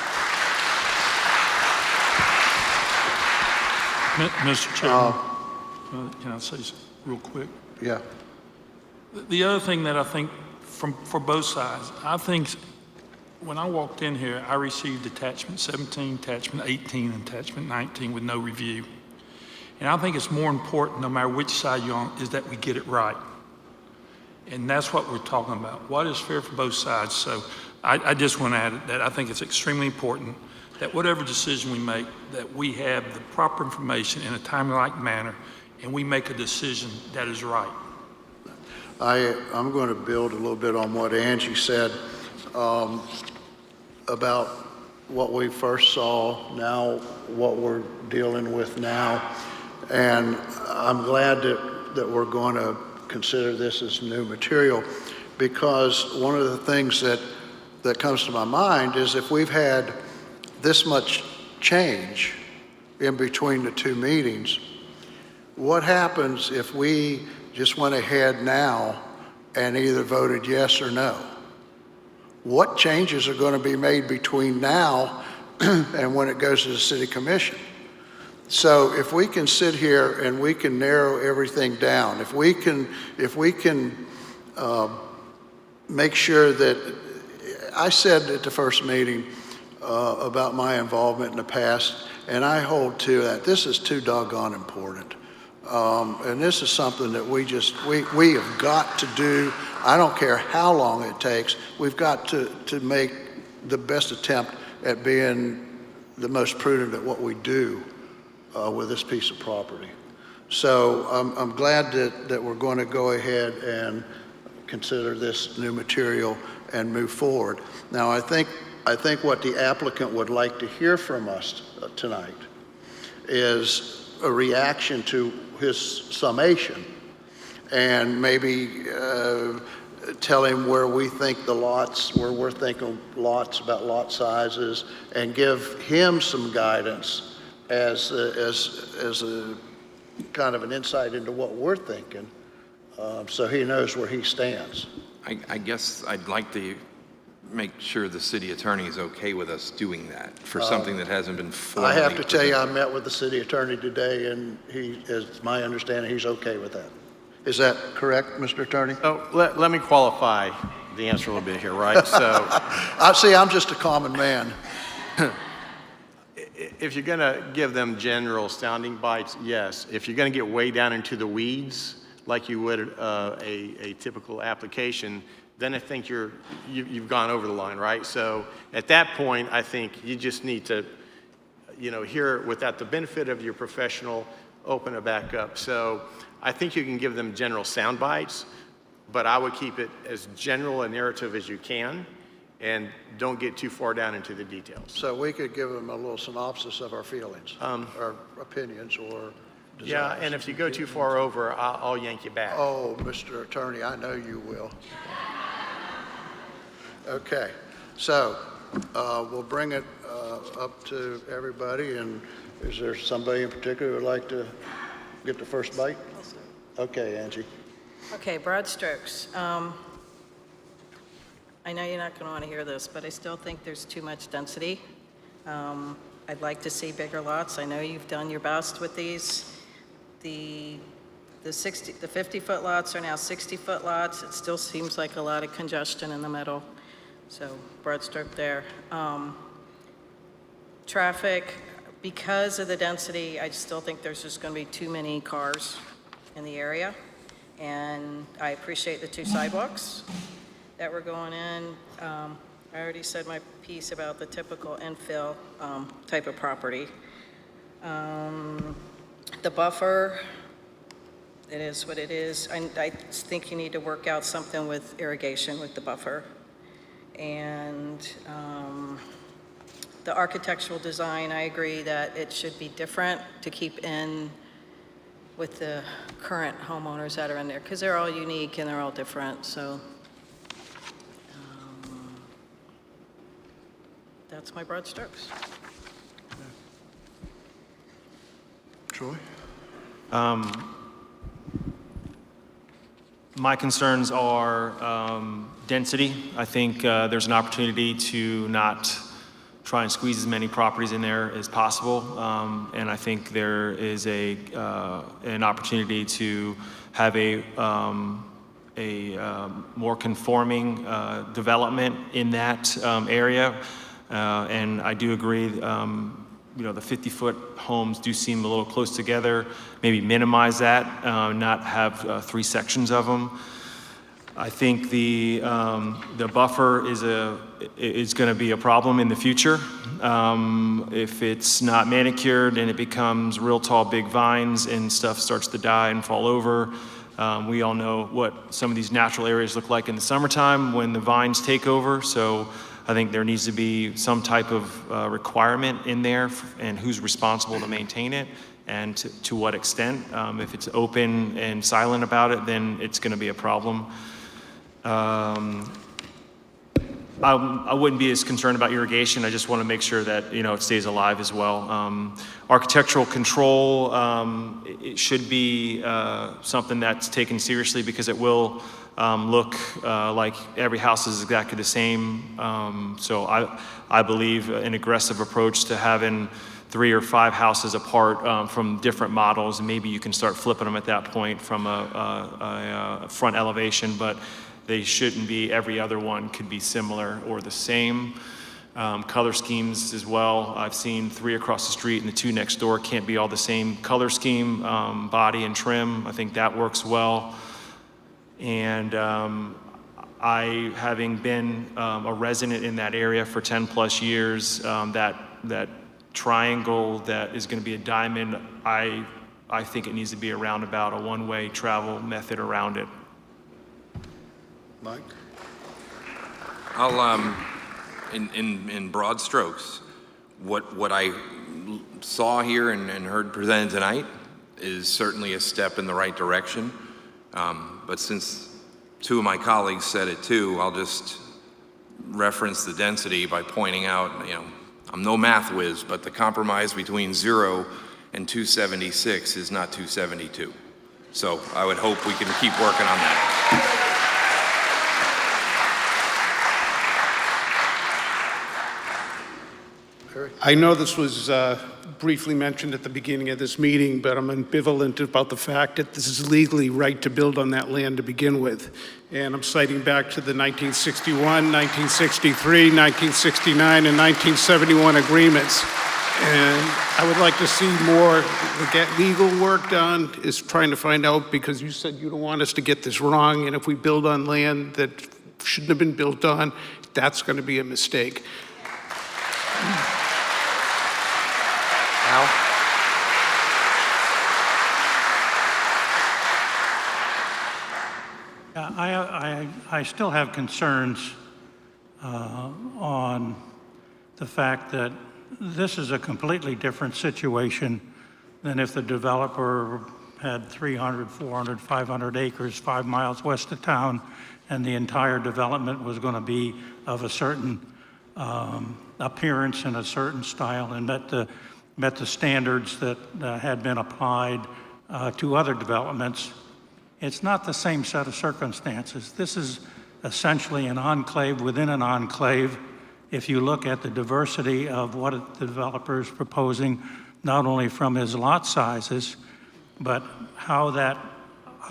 Mr. Chairman, can I say something real quick? Yeah. The other thing that I think for both sides, I think when I walked in here, I received attachment 17, attachment 18, and attachment 19 with no review. And I think it's more important, no matter which side you're on, is that we get it right. And that's what we're talking about. What is fair for both sides? So I just want to add that I think it's extremely important that whatever decision we make, that we have the proper information in a timely-like manner, and we make a decision that is right. I'm going to build a little bit on what Angie said about what we first saw, now what we're dealing with now. And I'm glad that we're going to consider this as new material, because one of the things that comes to my mind is if we've had this much change in between the two meetings, what happens if we just went ahead now and either voted yes or no? What changes are going to be made between now and when it goes to the city commission? So if we can sit here and we can narrow everything down, if we can make sure that, I said at the first meeting about my involvement in the past, and I hold to that. This is too doggone important. And this is something that we have got to do. I don't care how long it takes. We've got to make the best attempt at being the most prudent at what we do with this piece of property. So I'm glad that we're going to go ahead and consider this new material and move forward. Now, I think what the applicant would like to hear from us tonight is a reaction to his summation, and maybe tell him where we think the lots, where we're thinking lots about lot sizes, and give him some guidance as a kind of an insight into what we're thinking, so he knows where he stands. I guess I'd like to make sure the city attorney is okay with us doing that for something that hasn't been formally I have to tell you, I presented. met with the city attorney today, and he, as my understanding, he's okay with that. Is that correct, Mr. Attorney? Oh, let me qualify the answer a little bit here, right? So, See, I'm just a common man. if you're going to give them general sounding bites, yes. If you're going to get way down into the weeds, like you would a typical application, then I think you've gone over the line, right? So at that point, I think you just need to, hear it without the benefit of your professional, open it back up. So I think you can give them general sound bites, but I would keep it as general a narrative as you can, and don't get too far down into the details. So we could give them a little synopsis of our feelings, our opinions, or desires. Yeah, and if you go too far over, I'll yank you back. Oh, Mr. Attorney, I know you will. Okay, so we'll bring it up to everybody, and is there somebody in particular who would like to get the first bite? Okay, Angie. Okay, broad strokes. I know you're not going to want to hear this, but I still think there's too much density. I'd like to see bigger lots. I know you've done your best with these. The 50-foot lots are now 60-foot lots. It still seems like a lot of congestion in the middle. So broad stroke there. Traffic, because of the density, I still think there's just going to be too many cars in the area. And I appreciate the 2 sidewalks that were going in. I already said my piece about the typical infill type of property. The buffer, it is what it is. I think you need to work out something with irrigation with the buffer. And the architectural design, I agree that it should be different to keep in with the current homeowners that are in there, because they're all unique and they're all different. So that's my broad strokes. Troy? My concerns are density. I think there's an opportunity to not try and squeeze as many properties in there as possible. And I think there is an opportunity to have a more conforming development in that area. And I do agree, the 50-foot homes do seem a little close together. Maybe minimize that, not have 3 sections of them. I think the buffer is going to be a problem in the future. If it's not manicured and it becomes real tall, big vines and stuff starts to die and fall over, We all know what some of these natural areas look like in the summertime when the vines take over. So I think there needs to be some type of requirement in there and who's responsible to maintain it and to what extent. If it's open and silent about it, then it's going to be a problem. I wouldn't be as concerned about irrigation. I just want to make sure that, you know, it stays alive as well. Architectural control, it should be something that's taken seriously because it will look like every house is exactly the same. So I believe an aggressive approach to having 3 or 5 houses apart from different models, and maybe you can start flipping them at that point from a front elevation, but they shouldn't be. Every other one could be similar or the same. Color schemes as well. I've seen 3 across the street and the 2 next door can't be all the same color scheme, body and trim. I think that works well. And I, having been a resident in that area for 10 plus years, that triangle that is going to be a diamond, I think it needs to be a roundabout, a one-way travel method around it. Mike? I'll, in broad strokes, what I saw here and heard presented tonight is certainly a step in the right direction. But since 2 of my colleagues said it too, I'll just reference the density by pointing out, you know, I'm no math whiz, but the compromise between 0 and 276 is not 272. So I would hope we can keep working on that. I know this was briefly mentioned at the beginning of this meeting, but I'm ambivalent about the fact that this is legally right to build on that land to begin with. And I'm citing back to the 1961, 1963, 1969, and 1971 agreements. And I would like to see more legal work done, is trying to find out, because you said you don't want us to get this wrong, and if we build on land that shouldn't have been built on, that's going to be a mistake. Al? I still have concerns on the fact that this is a completely different situation than if the developer had 300, 400, 500 acres 5 miles west of town and the entire development was going to be of a certain appearance and a certain style and met the standards that had been applied to other developments. It's not the same set of circumstances. This is essentially an enclave within an enclave. If you look at the diversity of what the developer is proposing, not only from his lot sizes, but how that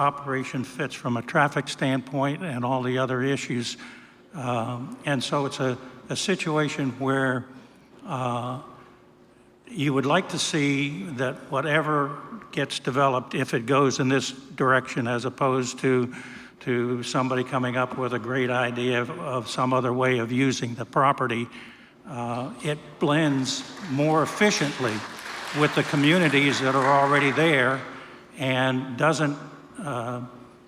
operation fits from a traffic standpoint and all the other issues. And so it's a situation where you would like to see that whatever gets developed, if it goes in this direction, as opposed to somebody coming up with a great idea of some other way of using the property, it blends more efficiently with the communities that are already there and doesn't,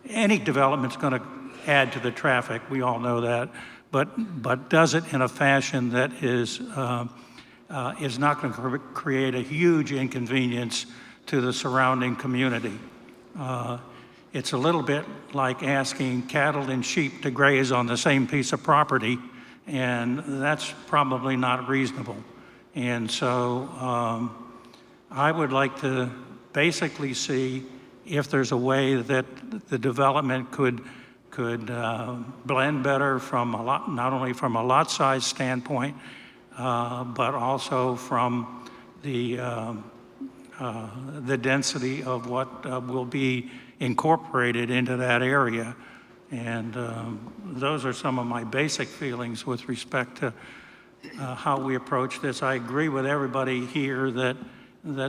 any development's going to add to the traffic, we all know that, but does it in a fashion that is not going to create a huge inconvenience to the surrounding community. It's a little bit like asking cattle and sheep to graze on the same piece of property, and that's probably not reasonable. And so I would like to basically see if there's a way that the development could blend better from a lot, not only from a lot size standpoint, but also from the density of what will be incorporated into that area. And those are some of my basic feelings with respect to how we approach this. I agree with everybody here that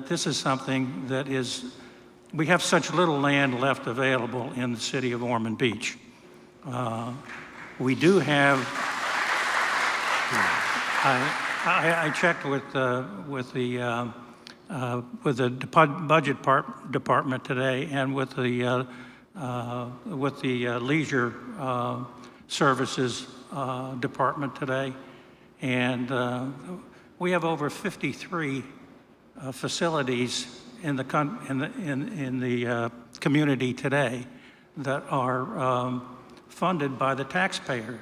this is something that is, we have such little land left available in the city of Ormond Beach. We do have, I checked with the budget department today and with the with the leisure services department today. And we have over 53 facilities in the community today that are funded by the taxpayer,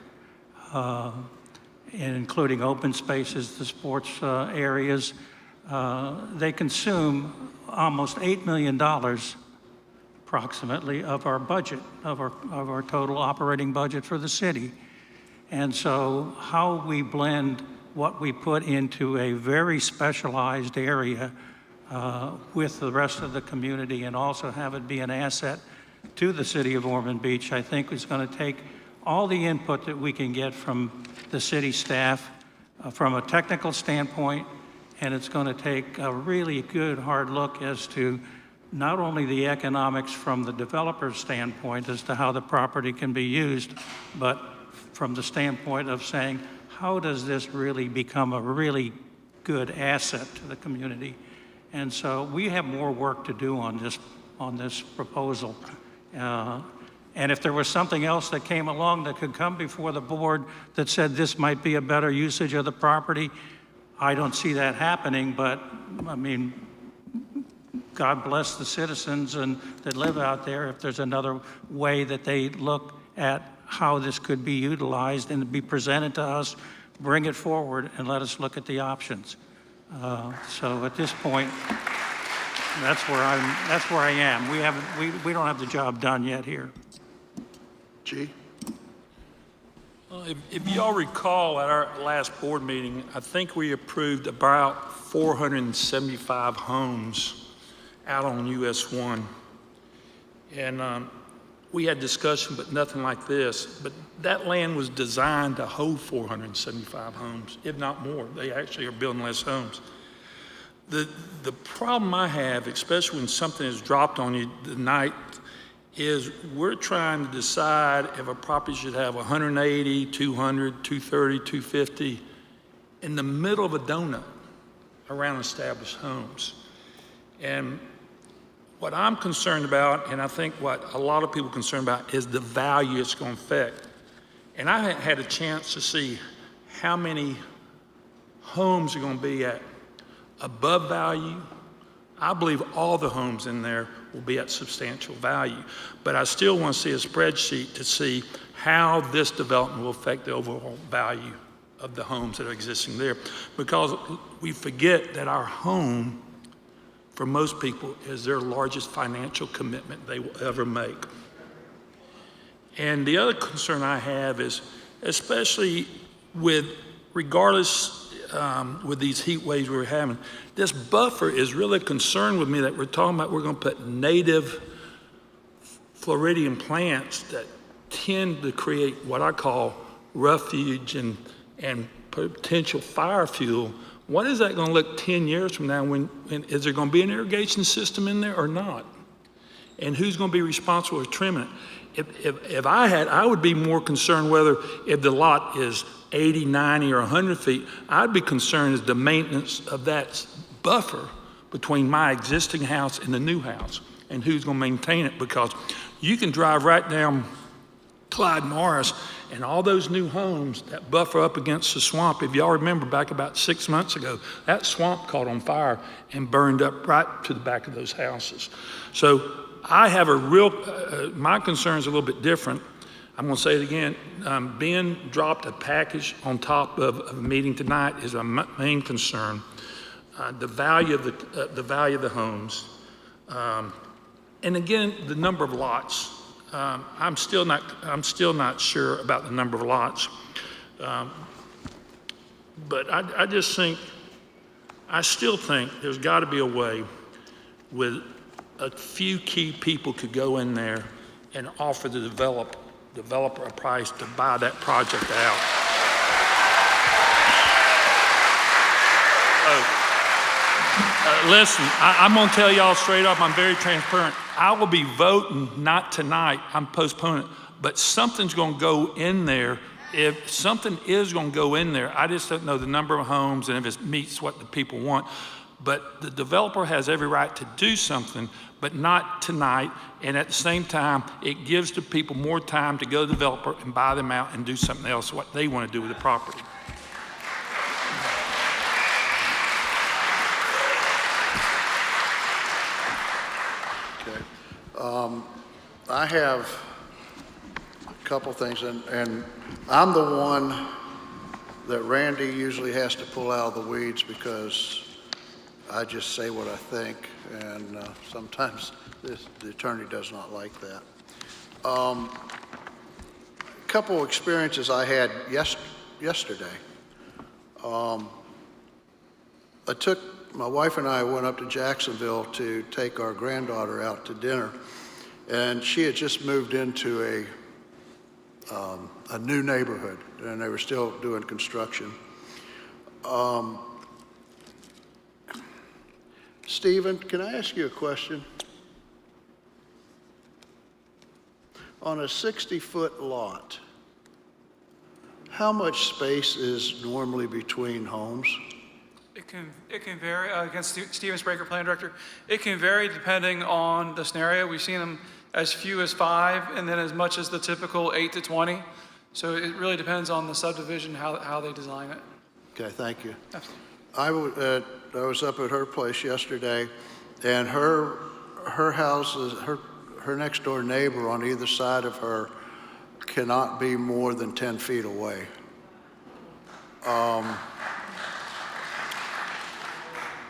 including open spaces, the sports areas. They consume almost $8 million approximately of our budget, of our total operating budget for the city. And so how we blend what we put into a very specialized area with the rest of the community and also have it be an asset to the city of Ormond Beach, I think is going to take all the input that we can get from the city staff from a technical standpoint, and it's going to take a really good hard look as to not only the economics from the developer's standpoint as to how the property can be used, but from the standpoint of saying, how does this really become a really good asset to the community? And so we have more work to do on this proposal. And if there was something else that came along that could come before the board that said this might be a better usage of the property, I don't see that happening, but I mean, God bless the citizens that live out there if there's another way that they look at how this could be utilized and be presented to us, bring it forward and let us look at the options. So at this point, that's where I am. We don't have the job done yet here. G? If y'all recall at our last board meeting, I think we approved about 475 homes out on US 1. And we had discussion, but nothing like this. But that land was designed to hold 475 homes, if not more. They actually are building less homes. The problem I have, especially when something is dropped on you tonight, is we're trying to decide if a property should have 180, 200, 230, 250 in the middle of a donut around established homes. And what I'm concerned about, and I think what a lot of people are concerned about, is the value it's going to affect. And I haven't had a chance to see how many homes are going to be at above value. I believe all the homes in there will be at substantial value. But I still want to see a spreadsheet to see how this development will affect the overall value of the homes that are existing there. Because we forget that our home, for most people, is their largest financial commitment they will ever make. And the other concern I have is, especially with, regardless with these heat waves we're having, this buffer is really a concern with me that we're talking about we're going to put native Floridian plants that tend to create what I call refuge and potential fire fuel. What is that going to look 10 years from now? When is there going to be an irrigation system in there or not? And who's going to be responsible for trimming it? If I would be more concerned whether if the lot is 80, 90, or 100 feet, I'd be concerned as the maintenance of that buffer between my existing house and the new house and who's going to maintain it, because you can drive right down Clyde Morris and all those new homes that buffer up against the swamp. If y'all remember back about 6 months ago, that swamp caught on fire and burned up right to the back of those houses. So I have a real, my concern is a little bit different. I'm going to say it again. Ben dropped a package on top of a meeting tonight is a main concern. The value of the homes, and again the number of lots. I'm still not sure about the number of lots, but I still think there's got to be a way with a few key people could go in there and offer the developer a price to buy that project out. Listen, I'm going to tell y'all straight up, I'm very transparent. I will be voting not tonight, I'm postponing it, but something's going to go in there. If something is going to go in there, I just don't know the number of homes and if it meets what the people want. but the developer has every right to do something, but not tonight. And at the same time, it gives the people more time to go to the developer and buy them out and do something else, what they want to do with the property. Okay. I have a couple things, and I'm the one that Randy usually has to pull out of the weeds because I just say what I think, and sometimes the attorney does not like that. A couple experiences I had yesterday. My wife and I went up to Jacksonville to take our granddaughter out to dinner, and she had just moved into a new neighborhood, and they were still doing construction. Stephen, can I ask you a question? On a 60-foot lot, how much space is normally between homes? It can vary. Again, Steven Spraker, Plan Director. It can vary depending on the scenario. We've seen them as few as 5, and then as much as the typical 8 to 20. So it really depends on the subdivision, how they design it. Okay, thank you. Absolutely. I was up at her place yesterday, and her house is her next door neighbor on either side of her cannot be more than 10 feet away.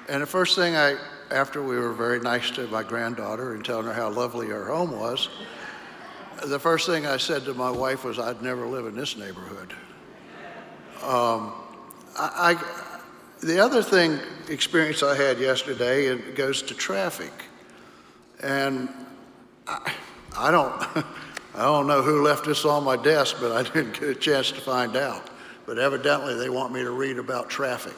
And the first thing after we were very nice to my granddaughter and telling her how lovely her home was, the first thing I said to my wife was, I'd never live in this neighborhood. The other experience I had yesterday, it goes to traffic. And I don't know who left this on my desk, but I didn't get a chance to find out. But evidently they want me to read about traffic.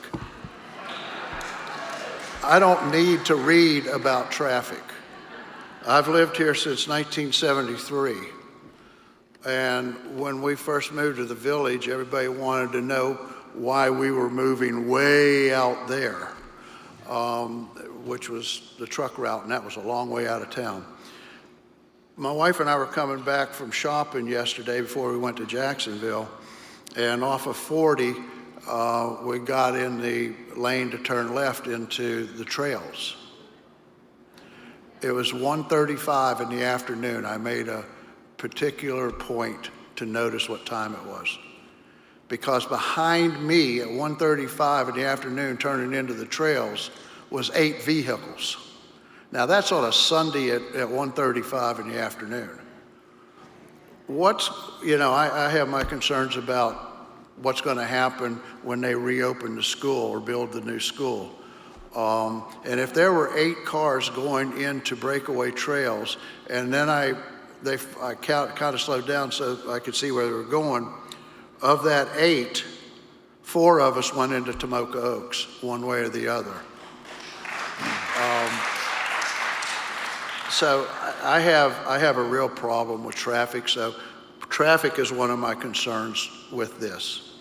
I don't need to read about traffic. I've lived here since 1973. And when we first moved to the village, everybody wanted to know why we were moving way out there, which was the truck route, and that was a long way out of town. My wife and I were coming back from shopping yesterday before we went to Jacksonville, and off of 40, we got in the lane to turn left into the trails. It was 1:35 in the afternoon. I made a particular point to notice what time it was, because behind me at 1:35 in the afternoon turning into the trails was 8 vehicles. Now that's on a Sunday at 1:35 in the afternoon. I have my concerns about what's going to happen when they reopen the school or build the new school. And if there were 8 cars going into breakaway trails, and then I kind of slowed down so I could see where they were going, of that 8, 4 of us went into Tomoka Oaks, one way or the other. So I have a real problem with traffic. So traffic is one of my concerns with this.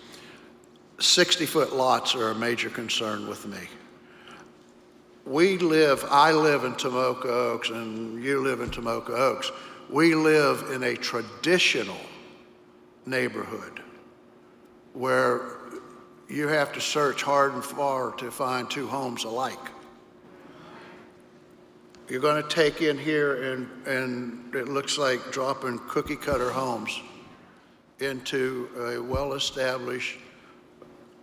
60-foot lots are a major concern with me. I live in Tomoka Oaks, and you live in Tomoka Oaks. We live in a traditional neighborhood where you have to search hard and far to find 2 homes alike. You're going to take in here and it looks like dropping cookie cutter homes into a well-established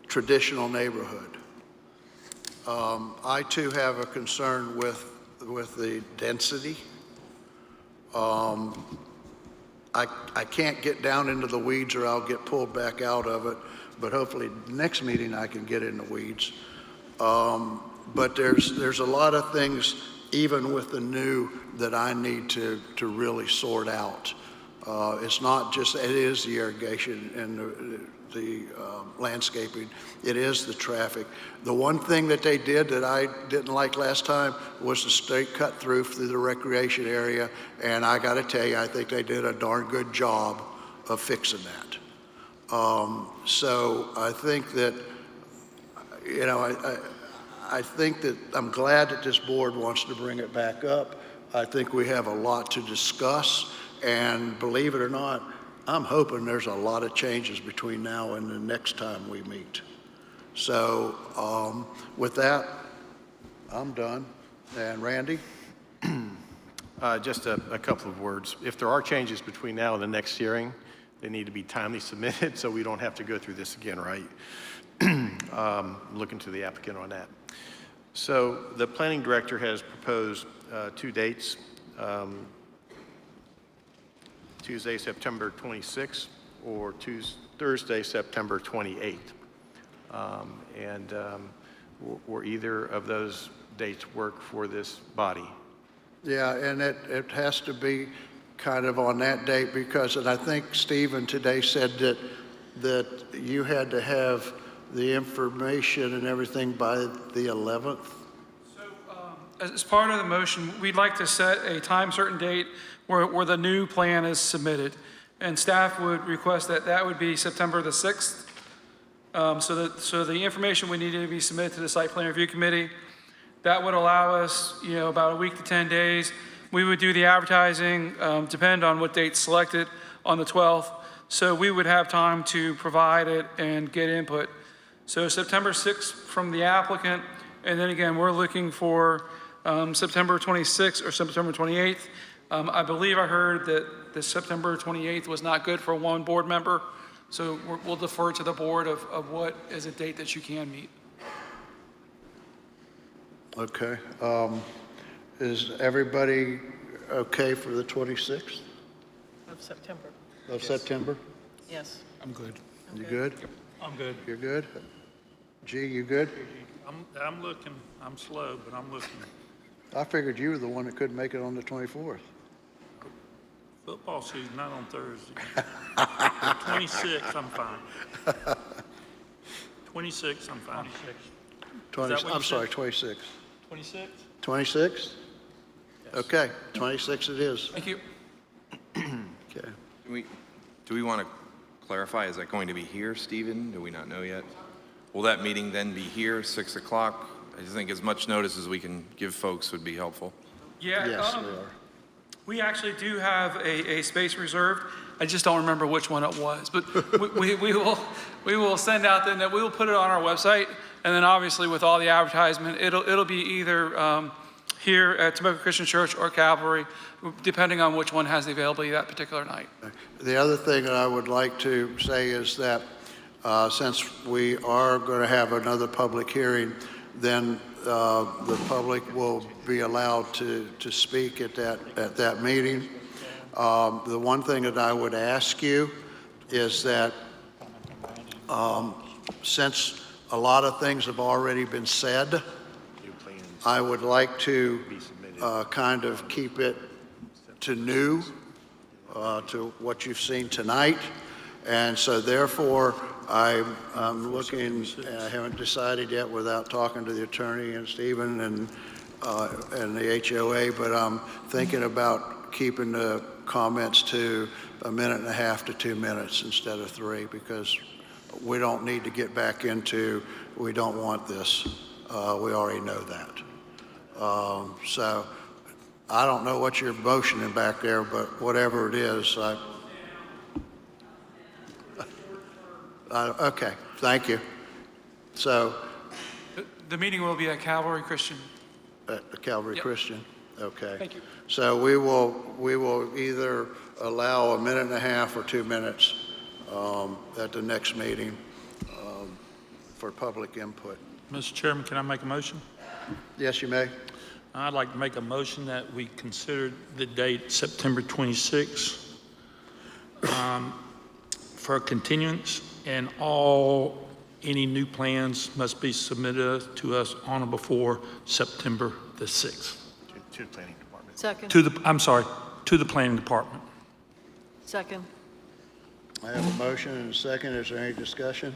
traditional neighborhood. I too have a concern with the density. I can't get down into the weeds or I'll get pulled back out of it, but hopefully next meeting I can get in the weeds. But there's a lot of things, even with the new, that I need to really sort out. It's not just, it is the irrigation and the landscaping, it is the traffic. The one thing that they did that I didn't like last time was the straight cut through the recreation area, and I gotta tell you, I think they did a darn good job of fixing that. So I think that, I think that, I'm glad that this board wants to bring it back up. I think we have a lot to discuss, and believe it or not, I'm hoping there's a lot of changes between now and the next time we meet. So with that, I'm done. And Randy? Just a couple of words. If there are changes between now and the next hearing, they need to be timely submitted so we don't have to go through this again, right? Looking to the applicant on that. So the planning director has proposed 2 dates, Tuesday, September 26th, or Thursday, September 28th. Or either of those dates work for this body? Yeah, and it has to be kind of on that date because, and I think Stephen today said that you had to have the information and everything by the 11th. So as part of the motion, we'd like to set a time certain date where the new plan is submitted. And staff would request that would be September the 6th. So the information we needed to be submitted to the Site Plan Review Committee, that would allow us, about a week to 10 days. We would do the advertising, depend on what date's selected, on the 12th. So we would have time to provide it and get input. So September 6th from the applicant, and then again, we're looking for September 26th or September 28th. I believe I heard that the September 28th was not good for one board member. So we'll defer to the board of what is a date that you can meet. Okay. Is everybody okay for the 26th Of September. of September? Yes. I'm good. You good? I'm good. You're good? G, you good? I'm looking, I'm slow, but I'm looking. I figured you were the one that couldn't make it on the 24th. Football season, not on Thursday. 26, I'm fine. 26, I'm fine. 20, what you I'm sorry, said? 26. 26? 26? Okay, 26 it is. Thank you. Okay. Do we want to clarify, is that going to be here, Stephen? Do we not know yet? Will that meeting then be here, 6 o'clock? I just think as much notice as we can give folks would be helpful. Yeah, Yes, we are. we actually do have a space reserved. I just don't remember which one it was, but we will send out that we will put it on our website, and then obviously with all the advertisement, it'll be either here at Tomoka Christian Church or Calvary, depending on which one has the availability that particular night. The other thing that I would like to say is that since we are going to have another public hearing, then the public will be allowed to speak at that meeting. The one thing that I would ask you is that since a lot of things have already been said, I would like to kind of keep it to new, to what you've seen tonight. And so therefore, I'm looking, I haven't decided yet without talking to the attorney and Stephen and the HOA, but I'm thinking about keeping the comments to 1.5 minutes to 2 minutes instead of 3, because we don't need to get back into, we don't want this. We already know that. So I don't know what you're motioning back there, but whatever it is, okay, thank you. So. The meeting will be at Calvary Christian. At the Calvary Yep. Christian? Okay. Thank you. So we will either allow 1.5 minutes or 2 minutes at the next meeting for public input. Mr. Chairman, can I make a motion? Yes, you may. I'd like to make a motion that we consider the date September 26th for a continuance, and any new plans must be submitted to us on or before September the 6th. To the planning department. Second. To the planning department. Second. I have a motion and a second. Is there any discussion?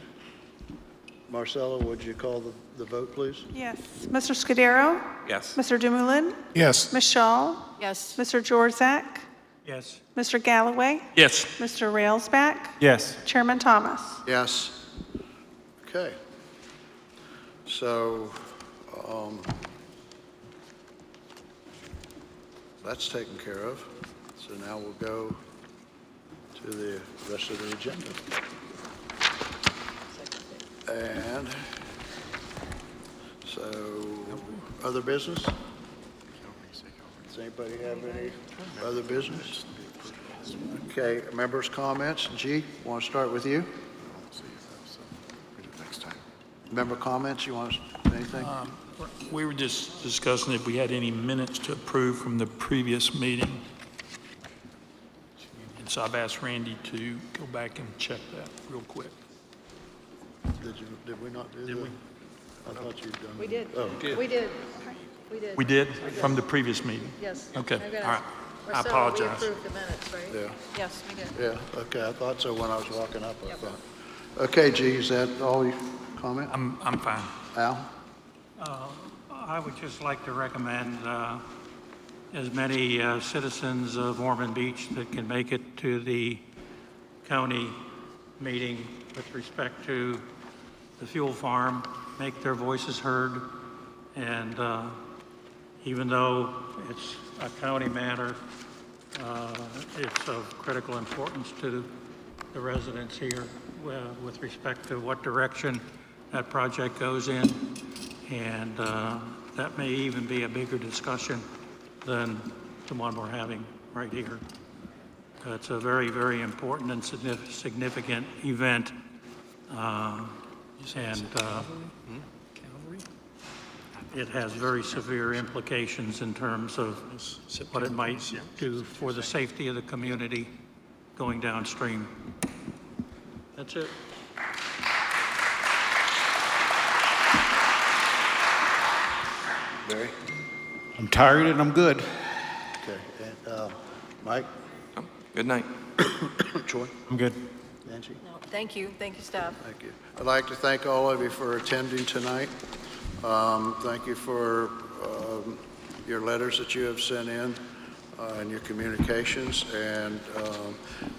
Marcella, would you call the vote, please? Yes. Mr. Scudero? Yes. Mr. Dumoulin? Yes. Ms. Shaw? Yes. Mr. Jorzak? Yes. Mr. Galloway? Yes. Mr. Railsback? Yes. Chairman Thomas? Yes. Okay. So That's taken care of. So now we'll go to the rest of the agenda. And so, other business? Does anybody have any other business? Okay, members' comments. G, want to start with you? Member comments, you want to say anything? We were just discussing if we had any minutes to approve from the previous meeting. And so I've asked Randy to go back and check that real quick. Did we not do that? Did we? I thought you'd done. We did. Oh, We did. We did. We did from the previous meeting? Yes. Okay, I've got all right. I Marcelo, apologize. we approved the minutes, right? yeah, Yes, we did. yeah, okay, I thought so when I was walking up, I Yep. thought. Okay, G, is that all your comment? I'm fine. Al? I would just like to recommend as many citizens of Ormond Beach that can make it to the county meeting with respect to the fuel farm, make their voices heard. And even though it's a county matter, it's of critical importance to the residents here with respect to what direction that project goes in. And that may even be a bigger discussion than the one we're having right here. It's a very, very important and significant event. It has very severe implications in terms of what it might do for the safety of the community going downstream. That's it. Barry? I'm tired and I'm good. Okay, and Mike? Good night. Troy? I'm good. Nancy? No, thank you. Thank you, staff. Thank you. I'd like to thank all of you for attending tonight. Thank you for your letters that you have sent in and your communications. And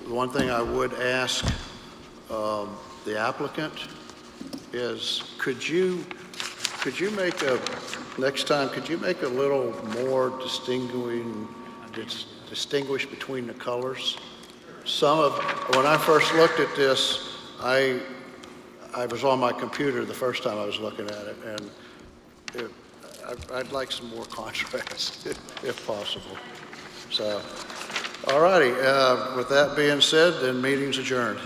the one thing I would ask the applicant is, could you make next time, could you make a little more distinguish between the colors? When I first looked at this, I was on my computer the first time I was looking at it, and I'd like some more contrast, if possible. So, all righty. With that being said, then meeting's adjourned.